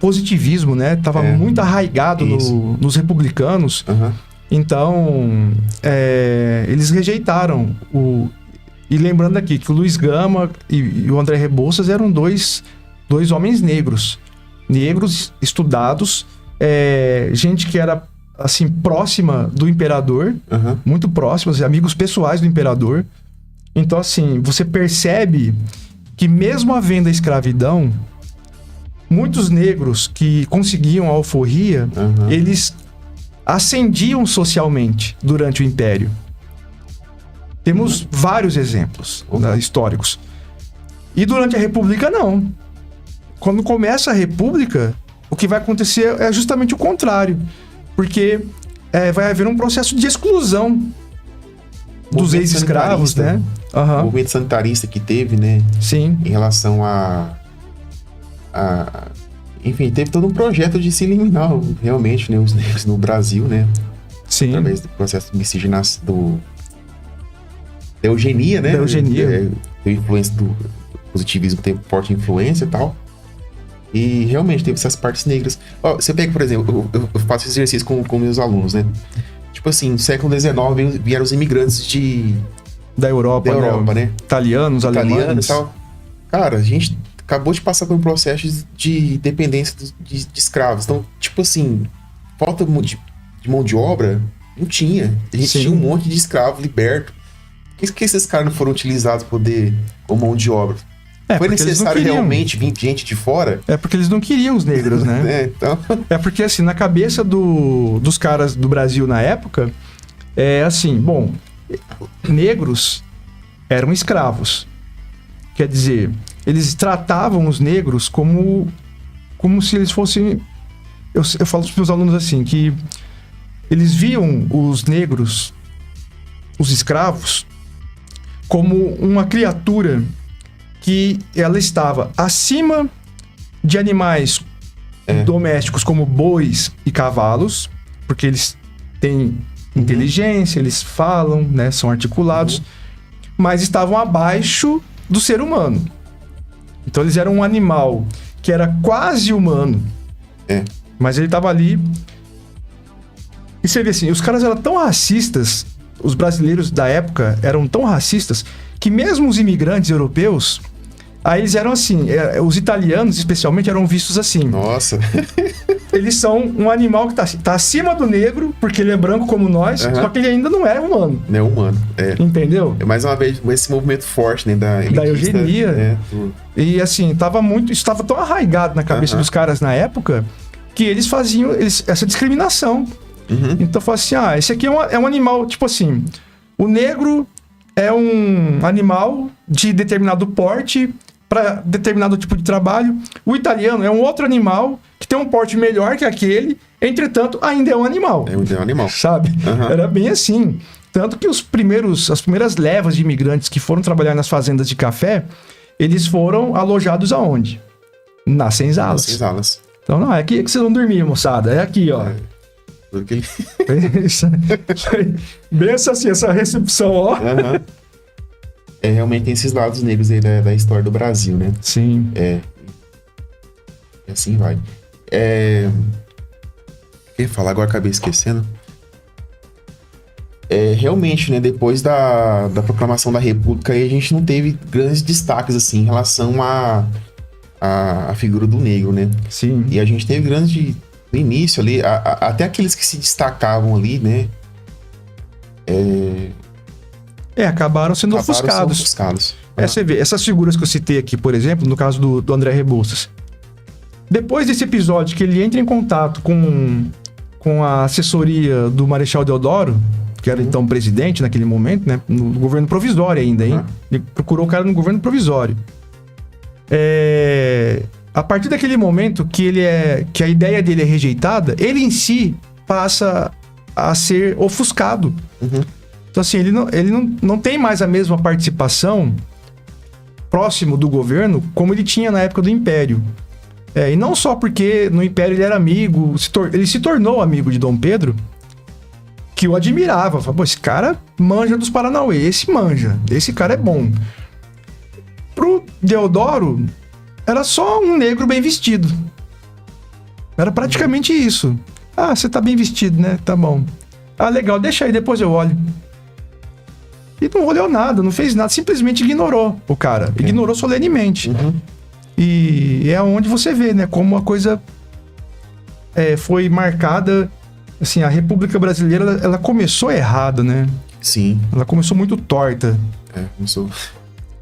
positivismo, né? Tava muito arraigado nos republicanos. Uhum. Então, eles rejeitaram E lembrando aqui que o Luiz Gama e o André Rebouças eram dois homens negros. Negros, estudados, gente que era, assim, próxima do imperador, muito próximos, amigos pessoais do imperador. Então, assim, você percebe que mesmo havendo a escravidão, muitos negros que conseguiam a alforria, eles ascendiam socialmente durante o Império. Temos vários exemplos históricos. E durante a República, não. Quando começa a República, o que vai acontecer é justamente o contrário. Porque vai haver um processo de exclusão dos ex-escravos, né? O movimento sanitarista que teve, né? Sim. Em relação enfim, teve todo um projeto de se eliminar realmente, né, os negros no Brasil, né? Sim. Através do processo de miscigenação, da eugenia, né? Da eugenia. Teve influência do positivismo, teve forte influência e tal. E realmente teve essas partes negras. Você pega, por exemplo, eu faço esse exercício com meus alunos, né? Tipo assim, no século XIX vieram os imigrantes da Europa, né? Italianos, alemães. E tal. Cara, a gente acabou de passar por um processo de dependência de escravos. Então, tipo assim, falta de mão de obra, não tinha. A gente tinha um monte de escravos libertos. Por que esses caras não foram utilizados como mão de obra? Foi necessário realmente vir gente de fora? É porque eles não queriam os negros, né? Então... É porque, assim, na cabeça dos caras do Brasil na época, assim, bom, negros eram escravos. Quer dizer, eles tratavam os negros como se eles fossem... Eu falo para os meus alunos assim, que eles viam os negros, os escravos, como uma criatura que ela estava acima de animais domésticos como bois e cavalos, porque eles têm inteligência, eles falam, né, são articulados, mas estavam abaixo do ser humano. Então eles eram um animal que era quase humano, mas ele estava ali. E você vê assim, os caras eram tão racistas, os brasileiros da época eram tão racistas, que mesmo os imigrantes europeus, aí eles eram assim, os italianos especialmente eram vistos assim. Nossa! Eles são um animal que tá acima do negro, porque ele é branco como nós, só que ele ainda não é humano. Não é humano, Entendeu? É mais uma vez esse movimento forte, né, da eugenia. E assim, isso estava tão arraigado na cabeça dos caras na época, que eles faziam essa discriminação. Então, fala assim, esse aqui é um animal, tipo assim, o negro é um animal de determinado porte para determinado tipo de trabalho. O italiano é um outro animal que tem um porte melhor que aquele, entretanto, ainda é um animal. Ainda é um animal. Sabe? Era bem assim. Tanto que as primeiras levas de imigrantes que foram trabalhar nas fazendas de café, eles foram alojados aonde? Nas senzalas. Nas senzalas. Então, não, é aqui que vocês vão dormir, moçada. É aqui, ó. Bem assim, essa recepção, ó. Realmente tem esses lados negros aí da história do Brasil, né? Sim. E assim vai. Eu ia falar, agora acabei esquecendo. Realmente, né? Depois da proclamação da República, aí a gente não teve grandes destaques, assim, em relação à figura do negro, né? Sim. E a gente teve grandes... No início ali, até aqueles que se destacavam ali, né? Acabaram sendo ofuscados. Você vê, essas figuras que eu citei aqui, por exemplo, no caso do André Rebouças. Depois desse episódio que ele entra em contato com a assessoria do Marechal Deodoro, que era então presidente naquele momento, né? No governo provisório ainda, hein? Ele procurou o cara no governo provisório. A partir daquele momento que a ideia dele é rejeitada, ele em si passa a ser ofuscado. Então, assim, ele não tem mais a mesma participação próximo do governo como ele tinha na época do Império. E não só porque no Império ele era amigo, ele se tornou amigo de Dom Pedro, que eu admirava. Falava, pô, esse cara manja dos Paranauê, esse manja, esse cara é bom. Pro Deodoro, era só um negro bem vestido. Era praticamente isso. Ah, você tá bem vestido, né? Tá bom. Ah, legal, deixa aí, depois eu olho. E não olhou nada, não fez nada, simplesmente ignorou o cara. Ignorou solenemente. E é onde você vê, né? Como a coisa foi marcada. Assim, a República Brasileira, ela começou errada, né? Sim. Ela começou muito torta. Começou.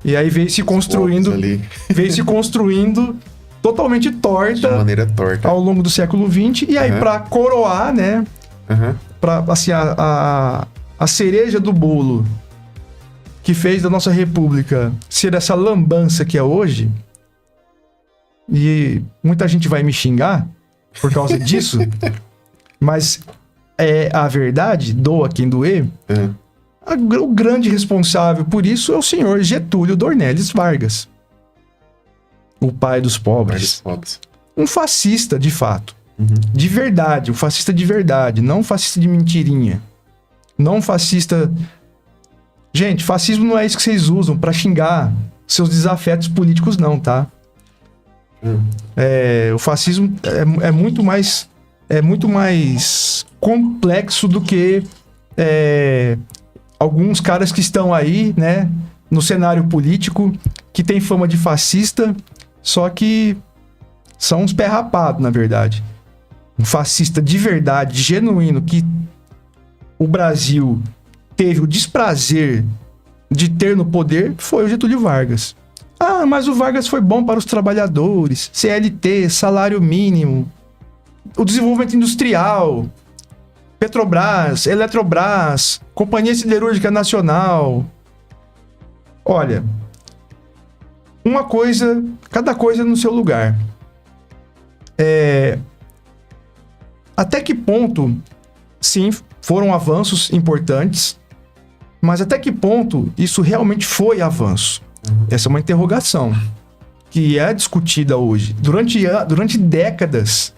E aí veio se construindo. Veio se construindo totalmente torta. De maneira torta. Ao longo do século XX. E aí, pra coroar, né? Pra, assim, a cereja do bolo que fez da nossa República ser essa lambança que é hoje. E muita gente vai me xingar por causa disso. Mas é a verdade, doa quem doer. O grande responsável por isso é o senhor Getúlio Dornelles Vargas. O pai dos pobres. Um fascista, de fato. De verdade, um fascista de verdade. Não um fascista de mentirinha. Não um fascista... Gente, fascismo não é isso que vocês usam pra xingar seus desafetos políticos, não, tá? O fascismo é muito mais... É muito mais complexo do que alguns caras que estão aí, né, no cenário político, que tem fama de fascista, só que são uns pé rapado, na verdade. Um fascista de verdade, genuíno, que o Brasil teve o desprazer de ter no poder, foi o Getúlio Vargas. Ah, mas o Vargas foi bom para os trabalhadores, CLT, salário mínimo, o desenvolvimento industrial, Petrobras, Eletrobras, Companhia Siderúrgica Nacional. Olha, cada coisa no seu lugar. Até que ponto, sim, foram avanços importantes, mas até que ponto isso realmente foi avanço? Essa é uma interrogação que é discutida hoje. Durante décadas,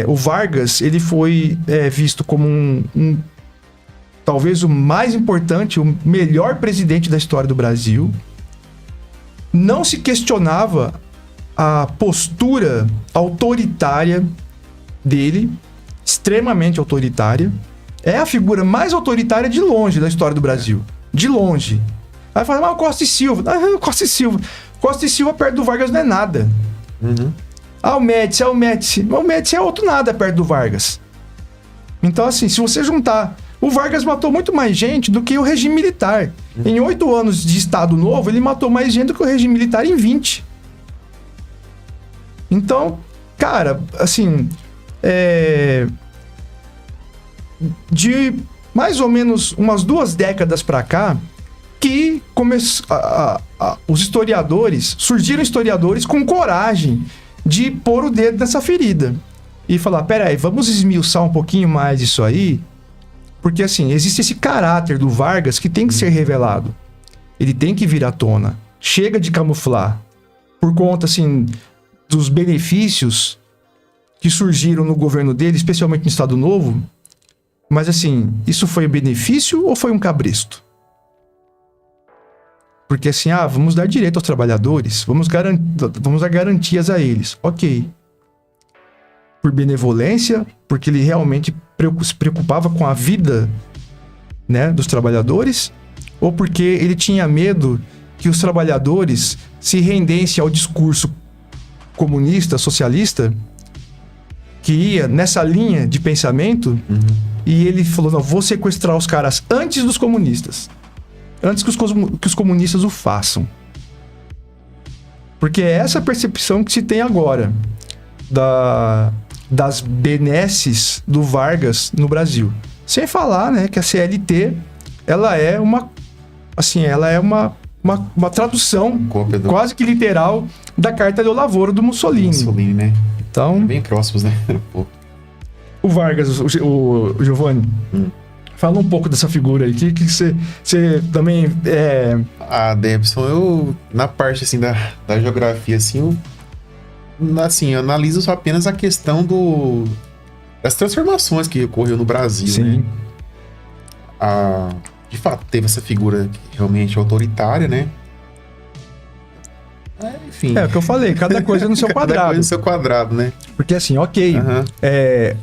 o Vargas, ele foi visto como talvez o mais importante, o melhor presidente da história do Brasil. Não se questionava a postura autoritária dele, extremamente autoritária. É a figura mais autoritária de longe da história do Brasil. De longe. Aí fala, mas Costa e Silva. Costa e Silva perto do Vargas não é nada. O Médici. Mas o Médici é outro nada perto do Vargas. Então, assim, se você juntar... O Vargas matou muito mais gente do que o regime militar. Em 8 anos de Estado Novo, ele matou mais gente do que o regime militar em 20. Então, cara, assim... de mais ou menos umas 2 décadas pra cá, que surgiram historiadores com coragem de pôr o dedo nessa ferida e falar, peraí, vamos esmiuçar um pouquinho mais isso aí, porque assim, existe esse caráter do Vargas que tem que ser revelado, ele tem que vir à tona, chega de camuflar, por conta assim, dos benefícios que surgiram no governo dele, especialmente no Estado Novo, mas assim, isso foi benefício ou foi um cabresto? Porque assim, vamos dar direito aos trabalhadores, vamos dar garantias a eles. Ok. Por benevolência, porque ele realmente se preocupava com a vida, né, dos trabalhadores, ou porque ele tinha medo que os trabalhadores se rendessem ao discurso comunista, socialista, que ia nessa linha de pensamento, e ele falou, não, vou sequestrar os caras antes dos comunistas. Antes que os comunistas o façam. Porque é essa percepção que se tem agora das benesses do Vargas no Brasil. Sem falar, né, que a CLT, ela é uma tradução quase que literal da Carta de Lavoro do Mussolini. Mussolini, né? Então, bem próximos, né? O Vargas, o Giovanni... Fala um pouco dessa figura aí, que você também... Debson, eu, na parte, assim, da geografia, assim, eu analiso só apenas a questão das transformações que ocorreu no Brasil, Sim. né? De fato, teve essa figura realmente autoritária, né? Enfim. É o que eu falei, cada coisa no seu Cada quadrado. coisa no seu quadrado, né? Porque assim, ok, Aham.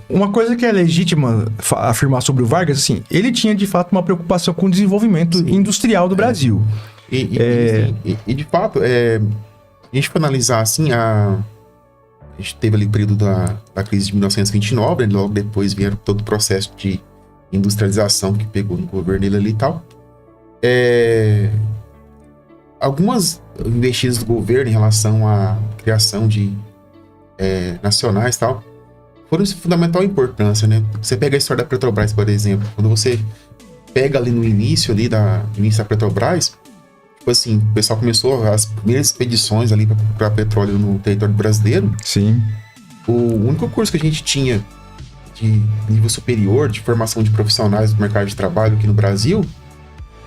uma coisa que é legítima afirmar sobre o Vargas, assim, ele tinha de fato uma preocupação com o desenvolvimento industrial do Brasil. E, de fato, a gente for analisar assim, a gente teve ali o período da crise de 1929, né? Logo depois vieram todo o processo de industrialização que pegou no governo dele ali e tal. Algumas investidas do governo em relação à criação de nacionais e tal foram de fundamental importância, né? Você pega a história da Petrobras, por exemplo, quando você pega ali no início ali da Petrobras, tipo assim, o pessoal começou as primeiras expedições ali para procurar petróleo no território brasileiro. Sim. O único curso que a gente tinha de nível superior, de formação de profissionais do mercado de trabalho aqui no Brasil,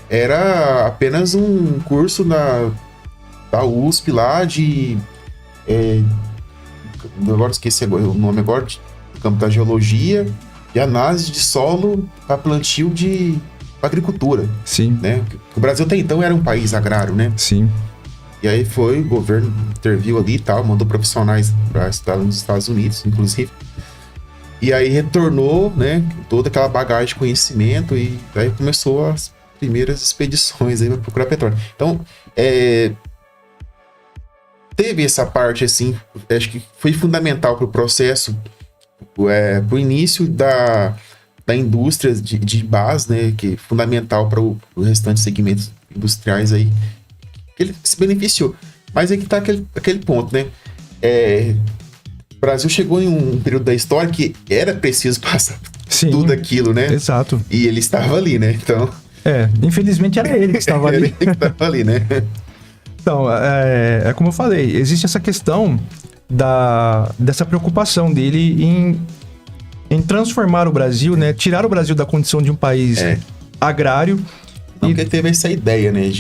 era apenas um curso da USP lá de... agora esqueci o nome agora, do campo da geologia, de análise de solo para plantio de agricultura. Sim. Né? O Brasil até então era um país agrário, né? Sim. E aí o governo interviu ali e tal, mandou profissionais para estudar nos Estados Unidos, inclusive. E aí retornou, né, toda aquela bagagem de conhecimento e aí começou as primeiras expedições aí para procurar petróleo. Então, teve essa parte, assim, acho que foi fundamental para o processo, para o início da indústria de base, né, que é fundamental para o restante segmentos industriais aí, que ele se beneficiou. Mas aí que tá aquele ponto, né? O Brasil chegou em um período da história que era preciso passar tudo aquilo, né? Exato. E ele estava ali, né? Então... infelizmente era ele que estava ali. Ele que estava ali, né? Então, como eu falei, existe essa questão dessa preocupação dele em transformar o Brasil, né? Tirar o Brasil da condição de um país agrário. Não que ele teve essa ideia, né?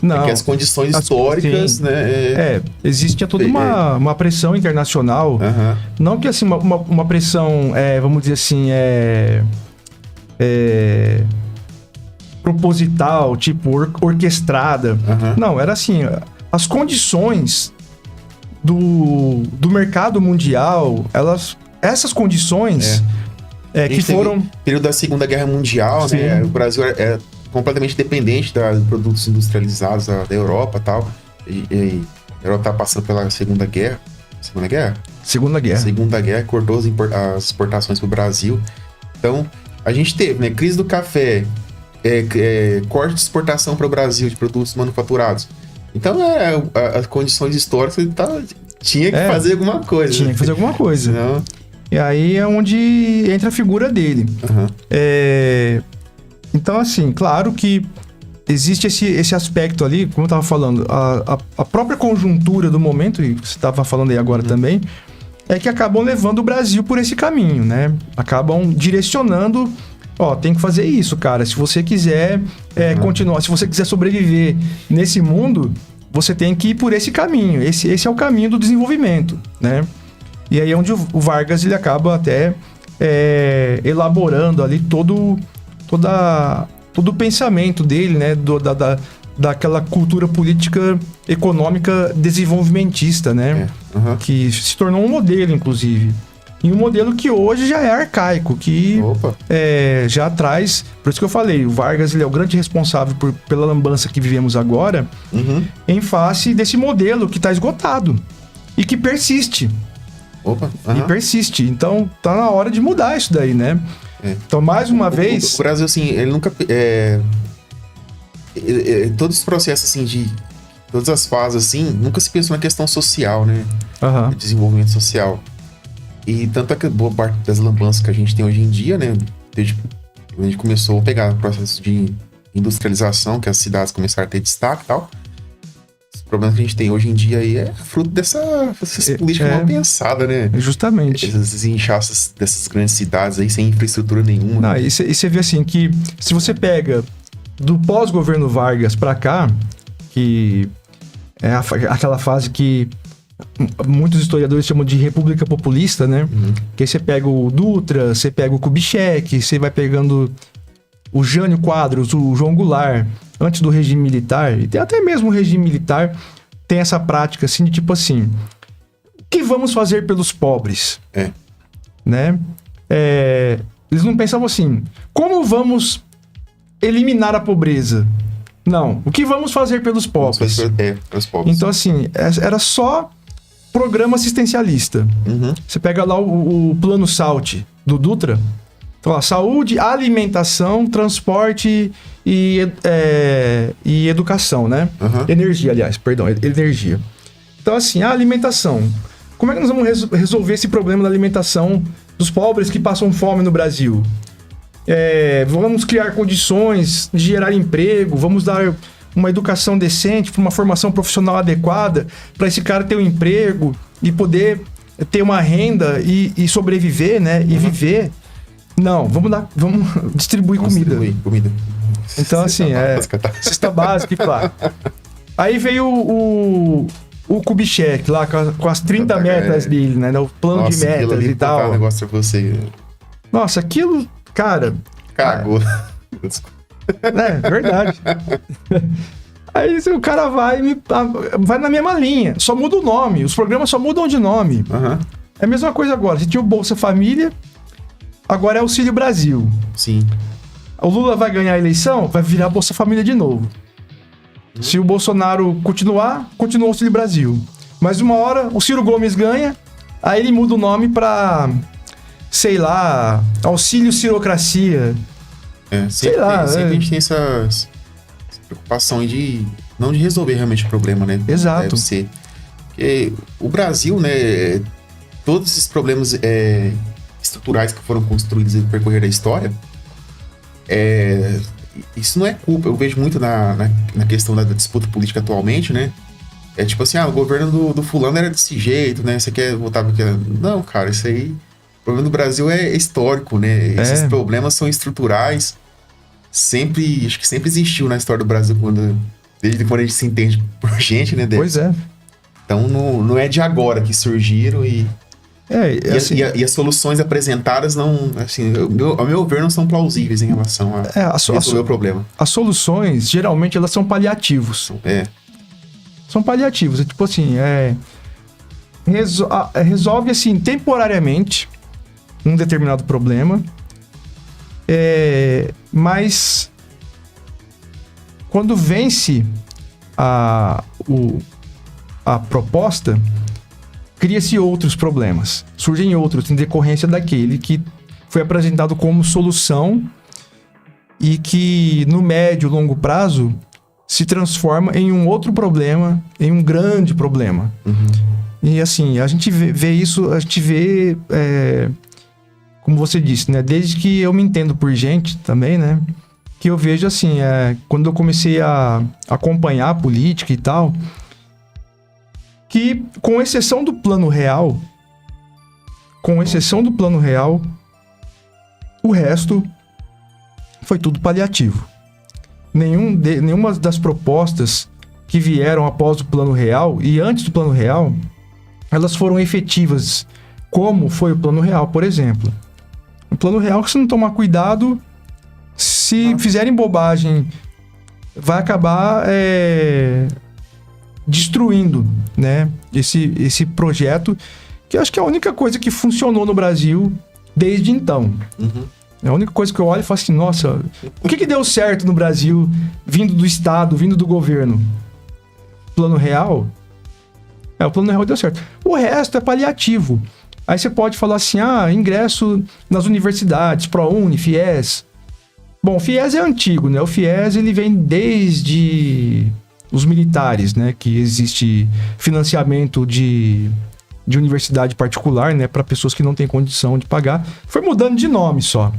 Não, que as condições históricas, sim, né? Existia toda uma pressão internacional. Uhum. Não que assim, uma pressão, vamos dizer assim, proposital, tipo, orquestrada. Uhum. Não, era assim, as condições do mercado mundial, essas condições que foram... Período da Segunda Guerra Mundial, sim, né? O Brasil é completamente dependente dos produtos industrializados da Europa e tal. E a Europa tá passando pela Segunda Guerra. Segunda Guerra? Segunda Guerra cortou as exportações pro Brasil. Então, a gente teve, né? Crise do café, corte de exportação para o Brasil de produtos manufaturados. Então, as condições históricas tinha que fazer alguma coisa. Tinha que fazer alguma coisa. Não. E aí é onde entra a figura dele. Uhum. Então, assim, claro que existe esse aspecto ali, como eu estava falando, a própria conjuntura do momento, e você estava falando aí agora também, é que acabam levando o Brasil por esse caminho, né? Acabam direcionando, tem que fazer isso, cara. Se você quiser continuar, se você quiser sobreviver nesse mundo, você tem que ir por esse caminho. Esse é o caminho do desenvolvimento, né? E aí é onde o Vargas, ele acaba até elaborando ali todo o pensamento dele, né? Daquela cultura política econômica desenvolvimentista, né? Uhum. Que se tornou um modelo, inclusive. E um modelo que hoje já é arcaico, que já traz... Por isso que eu falei, o Vargas, ele é o grande responsável pela lambança que vivemos agora, em face desse modelo que está esgotado e que persiste. E persiste. Então, tá na hora de mudar isso daí, né? Então, mais uma vez... O Brasil, assim, ele nunca... todos os processos, assim, de... Todas as fases, assim, nunca se pensou na questão social, né? De desenvolvimento social. E tanto é que boa parte das lambanças que a gente tem hoje em dia, né? Desde que a gente começou a pegar o processo de industrialização, que as cidades começaram a ter destaque e tal. Os problemas que a gente tem hoje em dia aí é fruto dessas políticas mal pensadas, né? Justamente. Esses inchaços dessas grandes cidades aí, sem infraestrutura nenhuma. Não, e você vê assim que se você pega do pós-governo Vargas pra cá, que é aquela fase que muitos historiadores chamam de república populista, né? Que aí você pega o Dutra, você pega o Kubitschek, você vai pegando o Jânio Quadros, o João Goulart, antes do regime militar, e tem até mesmo o regime militar, tem essa prática assim, de tipo assim, o que vamos fazer pelos pobres? Né? Eles não pensavam assim, como vamos eliminar a pobreza? Não, o que vamos fazer pelos pobres? Pelos pobres. Então assim, era só programa assistencialista. Você pega lá o plano SALT do Dutra, então, saúde, alimentação, transporte e educação, né? Energia, aliás, perdão, energia. Então, assim, a alimentação. Como é que nós vamos resolver esse problema da alimentação dos pobres que passam fome no Brasil? Vamos criar condições de gerar emprego, vamos dar uma educação decente, uma formação profissional adequada para esse cara ter um emprego e poder ter uma renda e sobreviver, né? E viver. Não, vamos distribuir comida. Então, assim, cesta básica e pá. Aí veio o Kubitschek lá com as 30 metas dele, né? O plano de metas e tal. Um negócio pra você. Nossa, aquilo, cara... Cagou. Verdade. Aí o cara vai na mesma linha. Só muda o nome. Os programas só mudam de nome. É a mesma coisa agora. Você tinha o Bolsa Família... Agora é Auxílio Brasil. Sim. O Lula vai ganhar a eleição, vai virar Bolsa Família de novo. Se o Bolsonaro continua o Auxílio Brasil. Mas uma hora o Ciro Gomes ganha, aí ele muda o nome pra, sei lá, Auxílio Cirocracia. Sempre a gente tem essa preocupação não de resolver realmente o problema, né? Exato. Deve ser. Porque o Brasil, né, todos esses problemas... estruturais que foram construídos no percorrer da história, isso não é culpa. Eu vejo muito na questão da disputa política atualmente, né? É tipo assim, o governo do fulano era desse jeito, né? Você quer votar porque... Não, cara, isso aí... O problema do Brasil é histórico, né? Esses problemas são estruturais. Acho que sempre existiu na história do Brasil, desde quando a gente se entende por gente, né? Pois é. Então, não é de agora que surgiram e as soluções apresentadas não, assim, ao meu ver, não são plausíveis em relação a resolver o problema. As soluções, geralmente, elas são paliativos. São paliativos. É tipo assim, resolve, assim, temporariamente um determinado problema, mas quando vence a proposta... cria-se outros problemas, surgem outros em decorrência daquele que foi apresentado como solução e que no médio e longo prazo se transforma em um outro problema, em um grande problema. E assim, a gente vê isso, como você disse, né? Desde que eu me entendo por gente também, né? Que eu vejo assim, quando eu comecei a acompanhar a política e tal... que, com exceção do plano real, o resto foi tudo paliativo. Nenhuma das propostas que vieram após o plano real e antes do plano real, elas foram efetivas, como foi o plano real, por exemplo. O plano real, se não tomar cuidado, se fizerem bobagem, vai acabar... destruindo, né, esse projeto, que eu acho que é a única coisa que funcionou no Brasil desde então. É a única coisa que eu olho e falo assim, nossa, o que deu certo no Brasil, vindo do Estado, vindo do governo? Plano Real? O Plano Real deu certo. O resto é paliativo. Aí você pode falar assim, ingresso nas universidades, ProUni, FIES. Bom, o FIES é antigo, né? O FIES, ele vem desde... os militares, né, que existe financiamento de universidade particular, né, para pessoas que não têm condição de pagar. Foi mudando de nome só.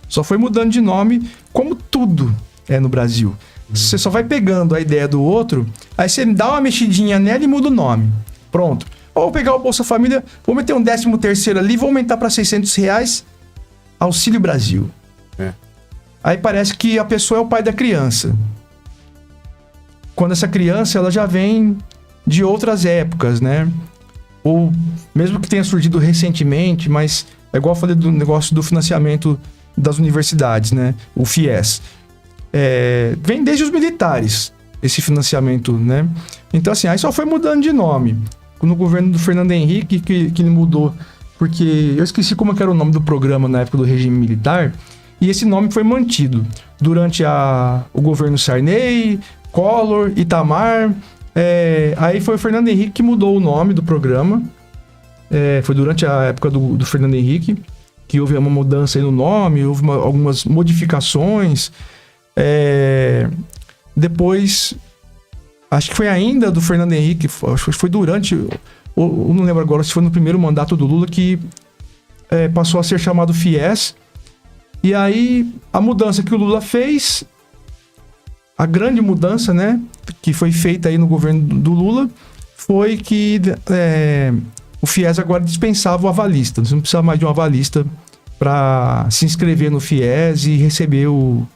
Só foi mudando de nome, como tudo no Brasil. Você só vai pegando a ideia do outro, aí você dá uma mexidinha nela e muda o nome. Pronto. Ou vou pegar o Bolsa Família, vou meter um 13º ali, vou aumentar para R$600, Auxílio Brasil. Aí parece que a pessoa é o pai da criança. Quando essa criança, ela já vem de outras épocas, né? ou mesmo que tenha surgido recentemente, mas é igual eu falei do negócio do financiamento das universidades, né? O FIES. Vem desde os militares, esse financiamento, né? Então, assim, aí só foi mudando de nome. No governo do Fernando Henrique, que ele mudou, porque eu esqueci como era o nome do programa na época do regime militar, e esse nome foi mantido durante o governo Sarney, Collor, Itamar. Aí foi o Fernando Henrique que mudou o nome do programa. Foi durante a época do Fernando Henrique que houve uma mudança aí no nome, houve algumas modificações. Depois, acho que foi ainda do Fernando Henrique, acho que foi durante, eu não lembro agora se foi no primeiro mandato do Lula, que passou a ser chamado FIES. E aí, a mudança que o Lula fez, a grande mudança, né, que foi feita aí no governo do Lula, foi que o FIES agora dispensava o avalista. Você não precisa mais de um avalista para se inscrever no FIES e receber o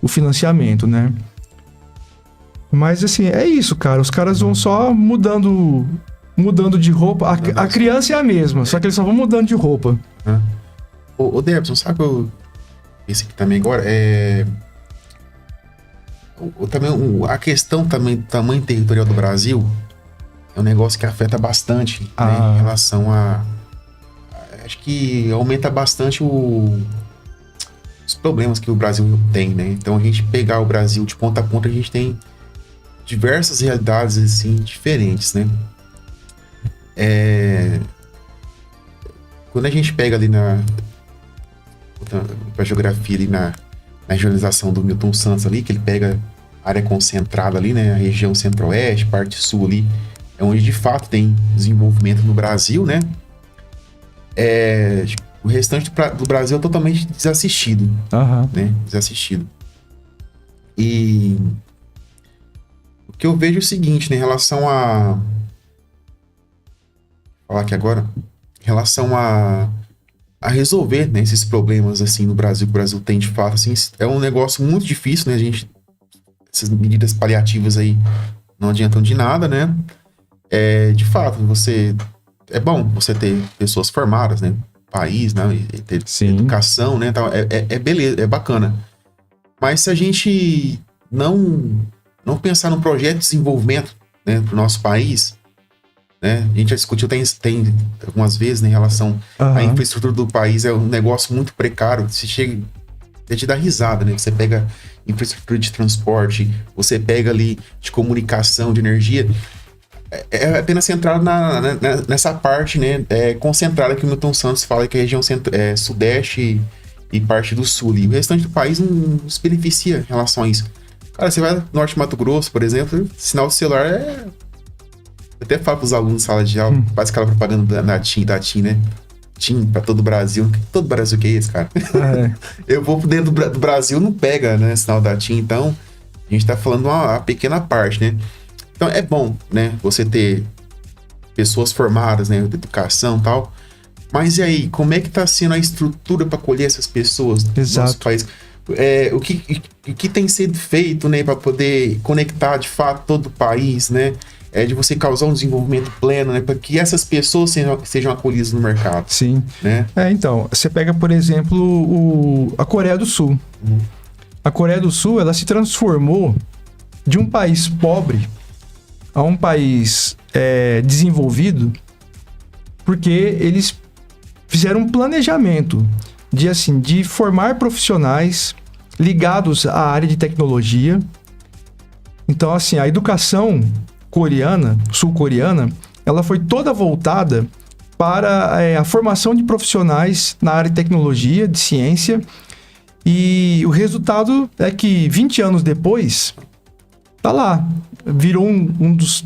financiamento, né? Mas, assim, é isso, cara. Os caras vão só mudando de roupa. A criança é a mesma, só que eles só vão mudando de roupa. Ô, Debson, sabe que eu... Esse aqui também agora a questão também do tamanho territorial do Brasil é um negócio que afeta bastante, né, em relação acho que aumenta bastante os problemas que o Brasil tem, né? Então, a gente pegar o Brasil de ponta a ponta, a gente tem diversas realidades, assim, diferentes, né? Quando a gente pega ali pra geografia ali na regionalização do Milton Santos ali, que ele pega a área concentrada ali, né? A região centro-oeste, parte sul ali, é onde de fato tem desenvolvimento no Brasil, né? O restante do Brasil é totalmente desassistido, né? Desassistido. E o que eu vejo é o seguinte, né? Em relação a... Vou falar aqui agora. Em relação a resolver, né, esses problemas, assim, no Brasil, que o Brasil tem, de fato, assim, é um negócio muito difícil, né? Essas medidas paliativas aí não adiantam de nada, né? De fato, é bom você ter pessoas formadas, né? País, né? Ter educação, né? Beleza, é bacana. Mas se a gente não pensar num projeto de desenvolvimento, né, para o nosso país, né? A gente já discutiu, tem algumas vezes, né, em relação à infraestrutura do país, é um negócio muito precário. Você chega a te dar risada, né? Você pega infraestrutura de transporte, você pega ali de comunicação, de energia. É apenas centrado nessa parte, né, concentrada que o Milton Santos fala, que é a região sudeste e parte do sul. E o restante do país não se beneficia em relação a isso. Cara, você vai no norte de Mato Grosso, por exemplo, sinal de celular Eu até falo pros alunos de sala de aula, faz aquela propaganda da TIM, né? TIM pra todo o Brasil. Todo o Brasil que é esse, cara? Eu vou dentro do Brasil, não pega, né, sinal da TIM. Então, a gente tá falando uma pequena parte, né? Então, é bom, né, você ter pessoas formadas, né, de educação e tal. Mas e aí, como é que tá sendo a estrutura para acolher essas pessoas do nosso país? O que tem sido feito, né, para poder conectar, de fato, todo o país, né? De você causar um desenvolvimento pleno, né? Para que essas pessoas sejam acolhidas no mercado. Sim. Né? Então, você pega, por exemplo, a Coreia do Sul. A Coreia do Sul, ela se transformou de um país pobre a um país desenvolvido, porque eles fizeram um planejamento de formar profissionais ligados à área de tecnologia. Então, assim, a educação sul-coreana, ela foi toda voltada para a formação de profissionais na área de tecnologia, de ciência, e o resultado é que 20 anos depois, tá lá, virou um dos...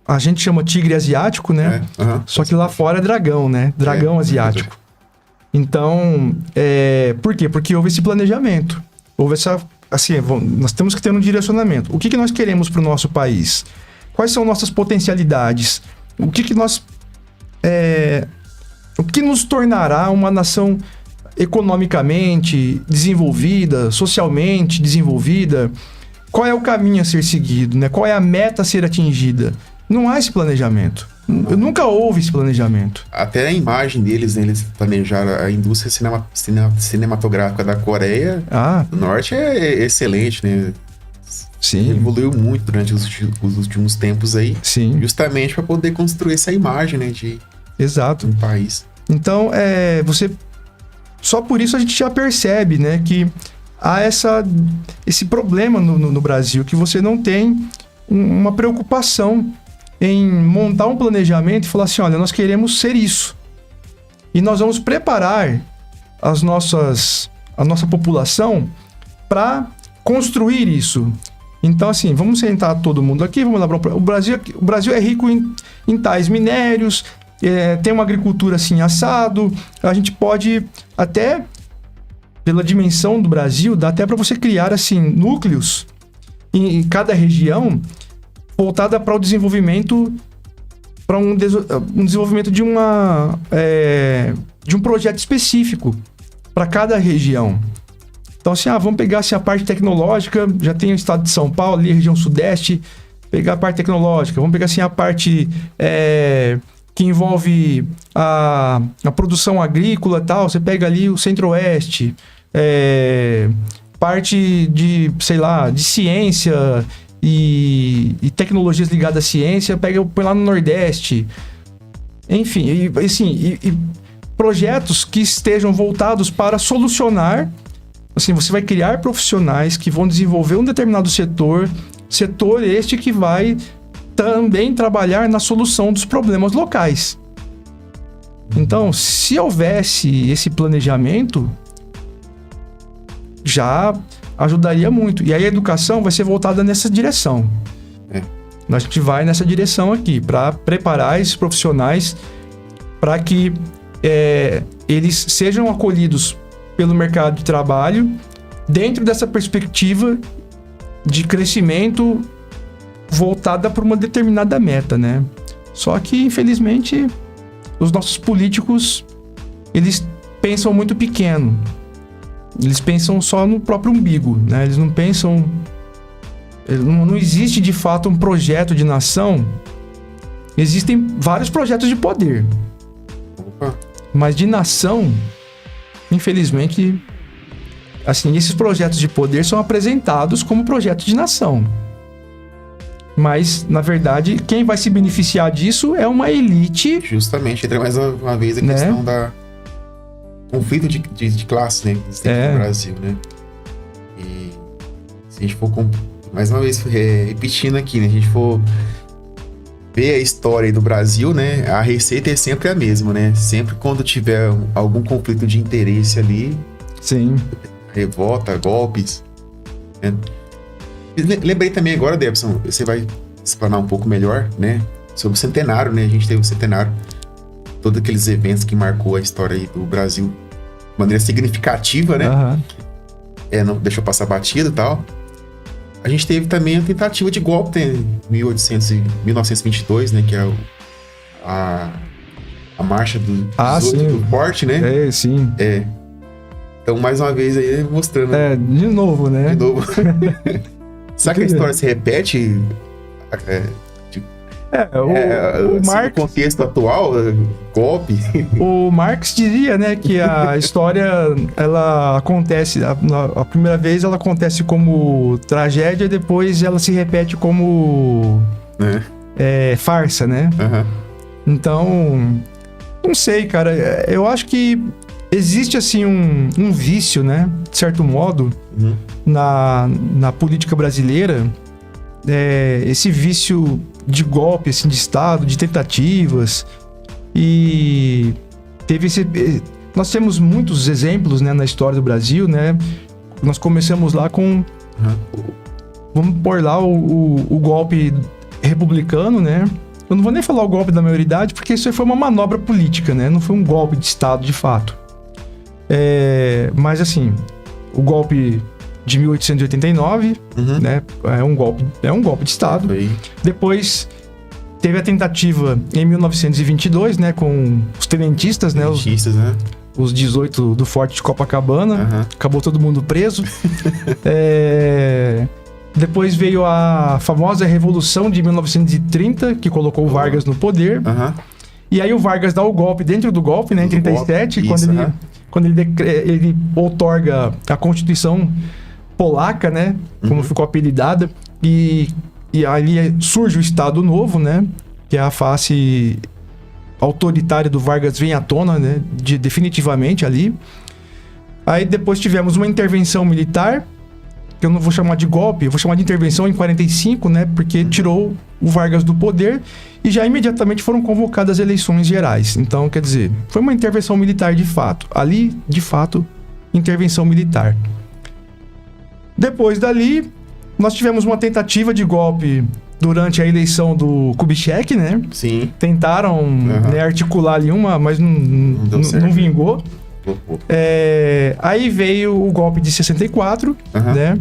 A gente chama tigre asiático, né? Só que lá fora é dragão, né? Dragão asiático. Então, por quê? Porque houve esse planejamento. Houve essa... Assim, nós temos que ter um direcionamento. O que nós queremos para o nosso país? Quais são nossas potencialidades? O que nós... o que nos tornará uma nação economicamente desenvolvida, socialmente desenvolvida? Qual é o caminho a ser seguido, né? Qual é a meta a ser atingida? Não há esse planejamento. Nunca houve esse planejamento. Até a imagem deles, né, eles planejaram a indústria cinematográfica da Coreia do Norte é excelente, né? Sim. Evoluiu muito durante os últimos tempos aí. Sim. Justamente para poder construir essa imagem, né, de um país. Então, só por isso a gente já percebe, né, que há esse problema no Brasil, que você não tem uma preocupação em montar um planejamento e falar assim, olha, nós queremos ser isso. E nós vamos preparar a nossa população para construir isso. Então, assim, vamos sentar todo mundo aqui, vamos elaborar... O Brasil é rico em tais minérios, tem uma agricultura assim, assado. A gente pode até, pela dimensão do Brasil, dá até para você criar, assim, núcleos em cada região voltada para o desenvolvimento, para um desenvolvimento de um projeto específico para cada região. Então, assim, vamos pegar assim, a parte tecnológica, já tem o estado de São Paulo, ali a região sudeste, pegar a parte tecnológica. Vamos pegar assim, a parte que envolve a produção agrícola e tal, você pega ali o centro-oeste, parte de, sei lá, de ciência e tecnologias ligadas à ciência, põe lá no Nordeste. Enfim, e projetos que estejam voltados para solucionar. Assim, você vai criar profissionais que vão desenvolver um determinado setor este que vai também trabalhar na solução dos problemas locais. Então, se houvesse esse planejamento, já ajudaria muito. E aí a educação vai ser voltada nessa direção. A gente vai nessa direção aqui, para preparar esses profissionais para que eles sejam acolhidos pelo mercado de trabalho dentro dessa perspectiva de crescimento voltada para uma determinada meta, né? Só que, infelizmente, os nossos políticos, eles pensam muito pequeno. Eles pensam só no próprio umbigo, né? Eles não pensam... Não existe, de fato, um projeto de nação. Existem vários projetos de poder. Mas de nação... Infelizmente, assim, esses projetos de poder são apresentados como projetos de nação. Mas, na verdade, quem vai se beneficiar disso é uma elite. Justamente, entra mais uma vez a questão da conflito de classe, né? Que tem no Brasil, né? E se a gente for, mais uma vez, repetindo aqui, né? Se a gente for ver a história aí do Brasil, né? A receita é sempre a mesma, né? Sempre quando tiver algum conflito de interesse ali... Sim. Revolta, golpes... Né? Lembrei também agora, Debson, você vai explanar um pouco melhor, né? Sobre o centenário, né? A gente teve o centenário. Todos aqueles eventos que marcou a história aí do Brasil de maneira significativa, né? Não deixou passar batida e tal. A gente teve também a tentativa de golpe em 1922, né? Que é a marcha do 18 do Forte, né? Sim. Então, mais uma vez aí, mostrando... de novo, né? De novo. Será que a história se repete? O Marx... No contexto atual, golpe... O Marx dizia, né, que a história, ela acontece... A primeira vez ela acontece como tragédia, depois ela se repete como... farsa, né? Então, não sei, cara. Eu acho que existe, assim, um vício, né? De certo modo, na política brasileira. Esse vício de golpe, assim, de Estado, de tentativas. E teve nós temos muitos exemplos, né, na história do Brasil, né? Nós começamos lá com... Vamos pôr lá o golpe republicano, né? Eu não vou nem falar o golpe da maioridade, porque isso foi uma manobra política, né? Não foi um golpe de Estado, de fato. Mas, assim, o golpe de 1889, né? É um golpe de Estado. Depois teve a tentativa em 1922, né? Com os tenentistas, né? Os 18 do Forte de Copacabana. Acabou todo mundo preso. Depois veio a famosa Revolução de 1930, que colocou o Vargas no poder. Aham. E aí o Vargas dá o golpe dentro do golpe, né? Em 37, quando ele outorga a Constituição Polaca, né? Como ficou apelidada. E ali surge o Estado Novo, né? Que é a face autoritária do Vargas vem à tona, né? Definitivamente ali. Aí depois tivemos uma intervenção militar, que eu não vou chamar de golpe, eu vou chamar de intervenção em 45, né? Porque tirou o Vargas do poder e já imediatamente foram convocadas eleições gerais. Então, quer dizer, foi uma intervenção militar de fato. Ali, de fato, intervenção militar. Depois dali, nós tivemos uma tentativa de golpe durante a eleição do Kubitschek, né? Sim. Tentaram né, articular ali uma, mas não vingou. Aí veio o golpe de 64, né?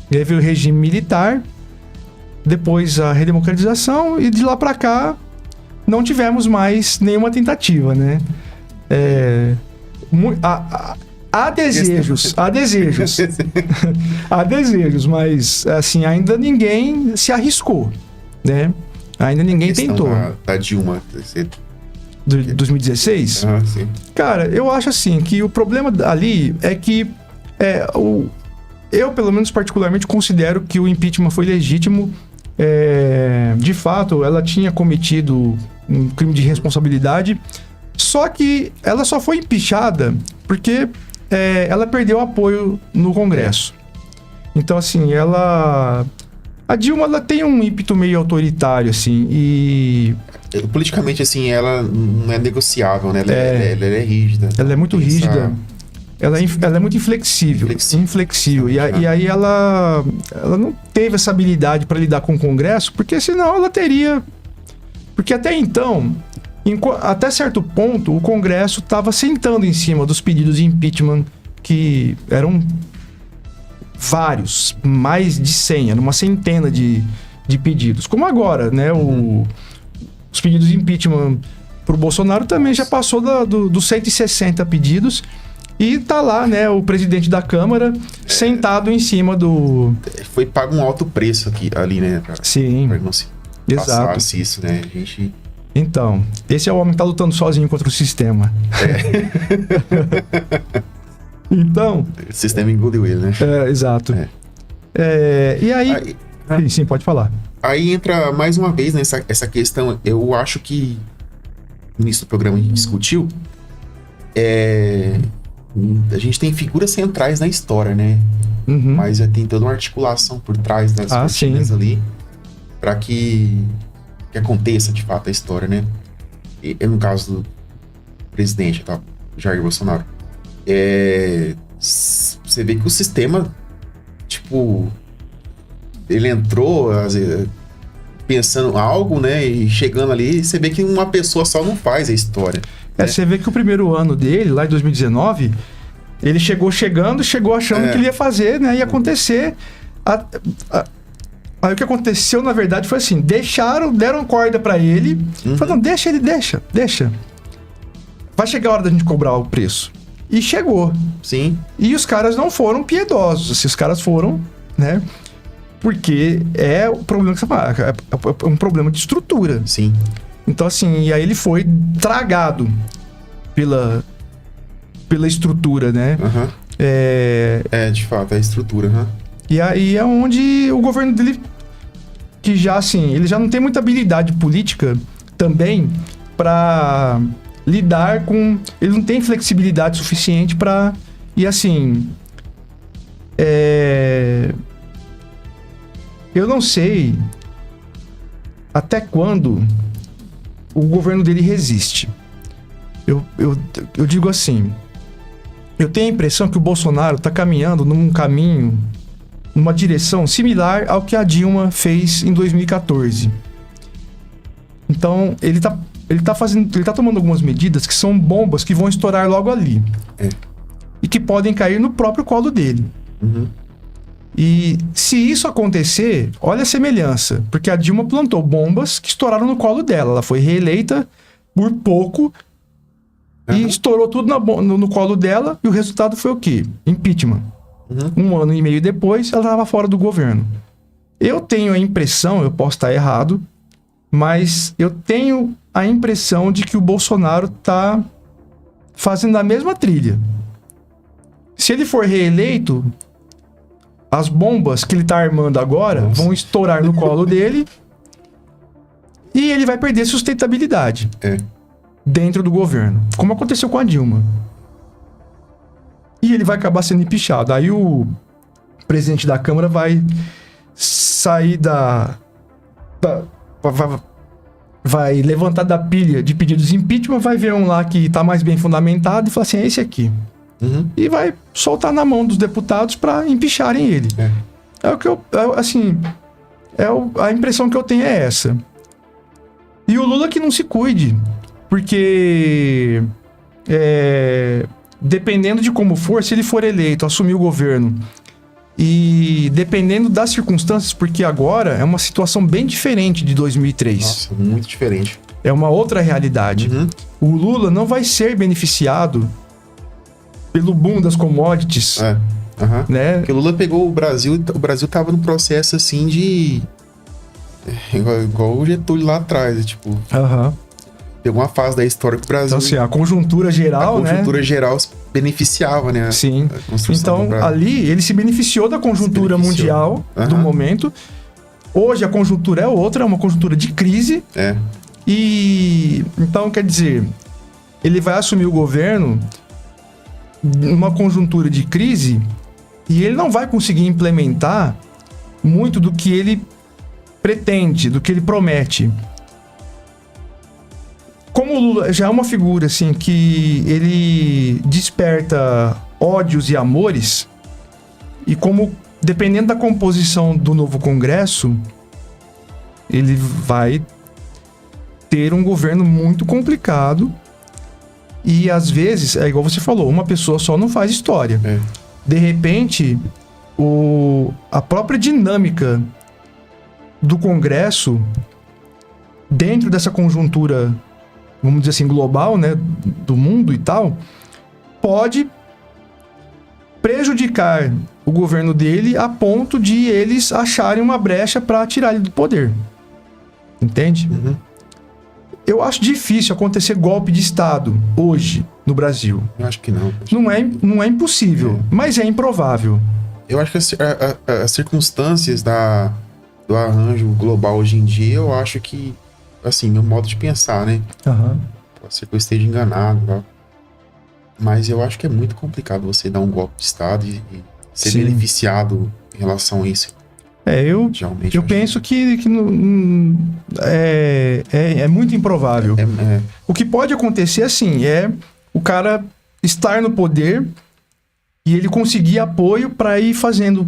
E aí veio o regime militar, depois a redemocratização, e de lá pra cá não tivemos mais nenhuma tentativa, né? Há desejos, há desejos, mas assim, ainda ninguém se arriscou, né? Ainda ninguém tentou. Da Dilma... 2016? Sim. Cara, eu acho assim que o problema ali é que eu, pelo menos particularmente, considero que o impeachment foi legítimo. De fato, ela tinha cometido um crime de responsabilidade, só que ela só foi impeachada porque ela perdeu apoio no Congresso. Então, assim, a Dilma, ela tem um ímpeto meio autoritário, assim, e... Politicamente, assim, ela não é negociável, né? Ela é rígida. Ela é muito rígida. Ela é muito inflexível. Inflexível. E aí ela não teve essa habilidade para lidar com o Congresso, porque senão ela teria... Porque até então, até certo ponto, o Congresso estava sentando em cima dos pedidos de impeachment, que eram vários, mais de 100, era uma centena de pedidos. Como agora, né? Os pedidos de impeachment pro Bolsonaro também já passou dos 160 pedidos. E tá lá, né, o presidente da Câmara sentado em cima do... Foi pago um alto preço ali, né? Sim, pra não se passasse isso, né? A gente... Então, esse é o homem que tá lutando sozinho contra o sistema. Então... O sistema engoliu ele, né? Exato. E aí... Sim, pode falar. Aí entra mais uma vez nessa questão. Eu acho que no início do programa a gente discutiu. A gente tem figuras centrais na história, né? Mas tem toda uma articulação por trás das cortinas ali para que aconteça de fato a história, né? E no caso do presidente, tá? Jair Bolsonaro. Você vê que o sistema, tipo, ele entrou pensando algo, né? E chegando ali, você vê que uma pessoa só não faz a história. Você vê que o primeiro ano dele, lá em 2019, ele chegou achando que ele ia fazer, né? Ia acontecer. Aí o que aconteceu, na verdade, foi assim: deram corda pra ele. Falaram, não, deixa ele. Vai chegar a hora da gente cobrar o preço. E chegou. Sim. E os caras não foram piedosos. Assim, os caras foram, né? Porque é o problema que você fala, é um problema de estrutura. Sim. Então, assim, e aí ele foi tragado pela estrutura, né? De fato, é a estrutura, E aí é onde o governo dele, que já, assim, ele já não tem muita habilidade política também para lidar com... Ele não tem flexibilidade suficiente para... E, assim... Eu não sei até quando o governo dele resiste. Eu digo assim, eu tenho a impressão que o Bolsonaro está caminhando numa direção similar ao que a Dilma fez em 2014. Então, ele tá tomando algumas medidas que são bombas que vão estourar logo ali. E que podem cair no próprio colo dele. E se isso acontecer, olha a semelhança, porque a Dilma plantou bombas que estouraram no colo dela. Ela foi reeleita por pouco e estourou tudo no colo dela, e o resultado foi o quê? Impeachment. 1 ano e meio depois, ela estava fora do governo. Eu tenho a impressão, eu posso estar errado, mas eu tenho a impressão de que o Bolsonaro tá fazendo a mesma trilha. Se ele for reeleito, as bombas que ele tá armando agora vão estourar no colo dele e ele vai perder sustentabilidade dentro do governo, como aconteceu com a Dilma. E ele vai acabar sendo empichado. Aí o presidente da Câmara vai sair vai levantar da pilha de pedidos de impeachment, vai ver um lá que tá mais bem fundamentado e falar assim, é esse aqui. E vai soltar na mão dos deputados para empicharem ele. É o que a impressão que eu tenho é essa. E o Lula que não se cuide, porque dependendo de como for, se ele for eleito, assumir o governo, e dependendo das circunstâncias, porque agora é uma situação bem diferente de 2003. Nossa, muito diferente. É uma outra realidade. O Lula não vai ser beneficiado pelo boom das commodities. Né? Porque o Lula pegou o Brasil tava num processo assim de... Igual o Getúlio lá atrás, tipo... Pegou uma fase da história que o Brasil... Então, assim, a conjuntura geral, A conjuntura geral se beneficiava, né? Sim. Então, ali, ele se beneficiou da conjuntura mundial do momento. Hoje, a conjuntura é outra, é uma conjuntura de crise. E... Então, quer dizer, ele vai assumir o governo numa conjuntura de crise e ele não vai conseguir implementar muito do que ele pretende, do que ele promete. Como o Lula já é uma figura assim que ele desperta ódios e amores, e como dependendo da composição do novo Congresso, ele vai ter um governo muito complicado. E às vezes, é igual você falou, uma pessoa só não faz história. De repente, a própria dinâmica do Congresso, dentro dessa conjuntura, vamos dizer assim, global, né, do mundo e tal, pode prejudicar o governo dele a ponto de eles acharem uma brecha para tirar ele do poder. Entende? Eu acho difícil acontecer golpe de Estado hoje no Brasil. Eu acho que não. Não é impossível, mas é improvável. Eu acho que as circunstâncias do arranjo global hoje em dia, eu acho que, assim, meu modo de pensar, né? Pode ser que eu esteja enganado, tá? Mas eu acho que é muito complicado você dar um golpe de Estado e ser beneficiado em relação a isso. Eu penso que é muito improvável. O que pode acontecer, assim, é o cara estar no poder e ele conseguir apoio para ir fazendo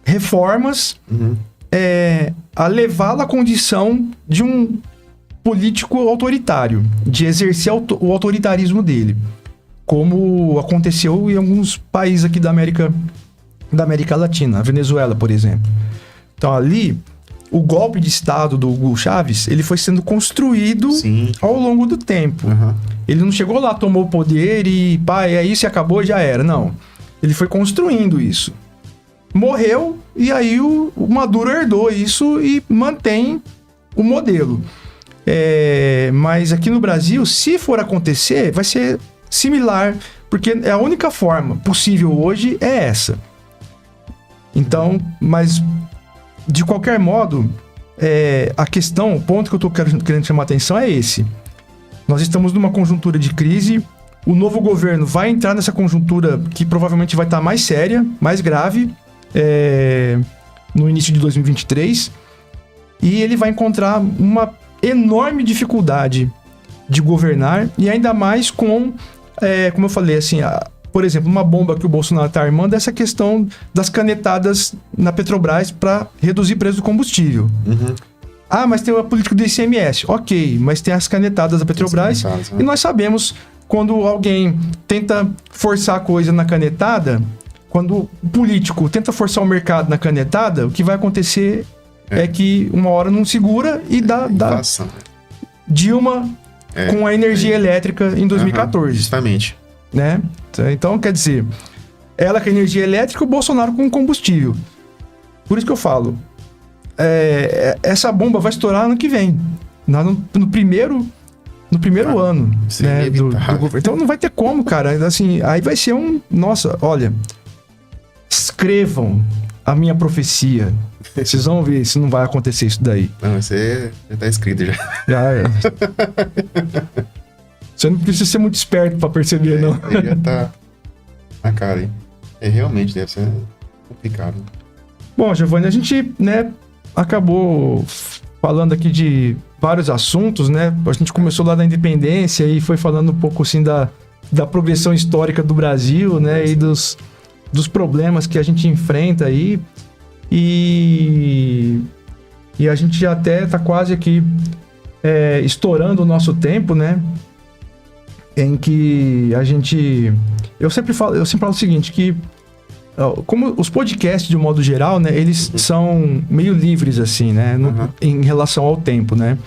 reformas a levá-lo à condição de um político autoritário, de exercer o autoritarismo dele, como aconteceu em alguns países aqui da América Latina, a Venezuela, por exemplo. Então ali, o golpe de Estado do Hugo Chávez, ele foi sendo construído ao longo do tempo. Ele não chegou lá, tomou o poder e é isso e acabou e já era. Não. Ele foi construindo isso. Morreu e aí o Maduro herdou isso e mantém o modelo. Mas aqui no Brasil, se for acontecer, vai ser similar, porque a única forma possível hoje é essa. Então, mas de qualquer modo, a questão, o ponto que eu estou querendo chamar a atenção é esse. Nós estamos numa conjuntura de crise, o novo governo vai entrar nessa conjuntura que provavelmente vai estar mais séria, mais grave, no início de 2023, e ele vai encontrar uma enorme dificuldade de governar, e ainda mais com, como eu falei, assim, por exemplo, uma bomba que o Bolsonaro está armando é essa questão das canetadas na Petrobras para reduzir o preço do combustível. Mas tem a política do ICMS. Ok, mas tem as canetadas da Petrobras. E nós sabemos, quando alguém tenta forçar a coisa na canetada, quando o político tenta forçar o mercado na canetada, o que vai acontecer é que uma hora não segura e dá Dilma com a energia elétrica em 2014. Justamente. Né? Então, quer dizer, ela com a energia elétrica e o Bolsonaro com combustível. Por isso que eu falo, essa bomba vai estourar ano que vem. No primeiro ano, né, do governo. Então não vai ter como, cara. Assim, aí vai ser Nossa, olha, escrevam a minha profecia. Vocês vão ver se não vai acontecer isso daí. Não, você já tá escrito já. Já é. Você não precisa ser muito esperto pra perceber, não. Ele já tá na cara, hein? Realmente deve ser complicado. Bom, Giovanni, a gente, né, acabou falando aqui de vários assuntos, né? A gente começou lá da independência e foi falando um pouco, assim, da progressão histórica do Brasil, né? E dos problemas que a gente enfrenta aí. E a gente já até tá quase aqui estourando o nosso tempo, né? Em que a gente... Eu sempre falo o seguinte, que como os podcasts, de um modo geral, né? Eles são meio livres, assim, né? Em relação ao tempo, né?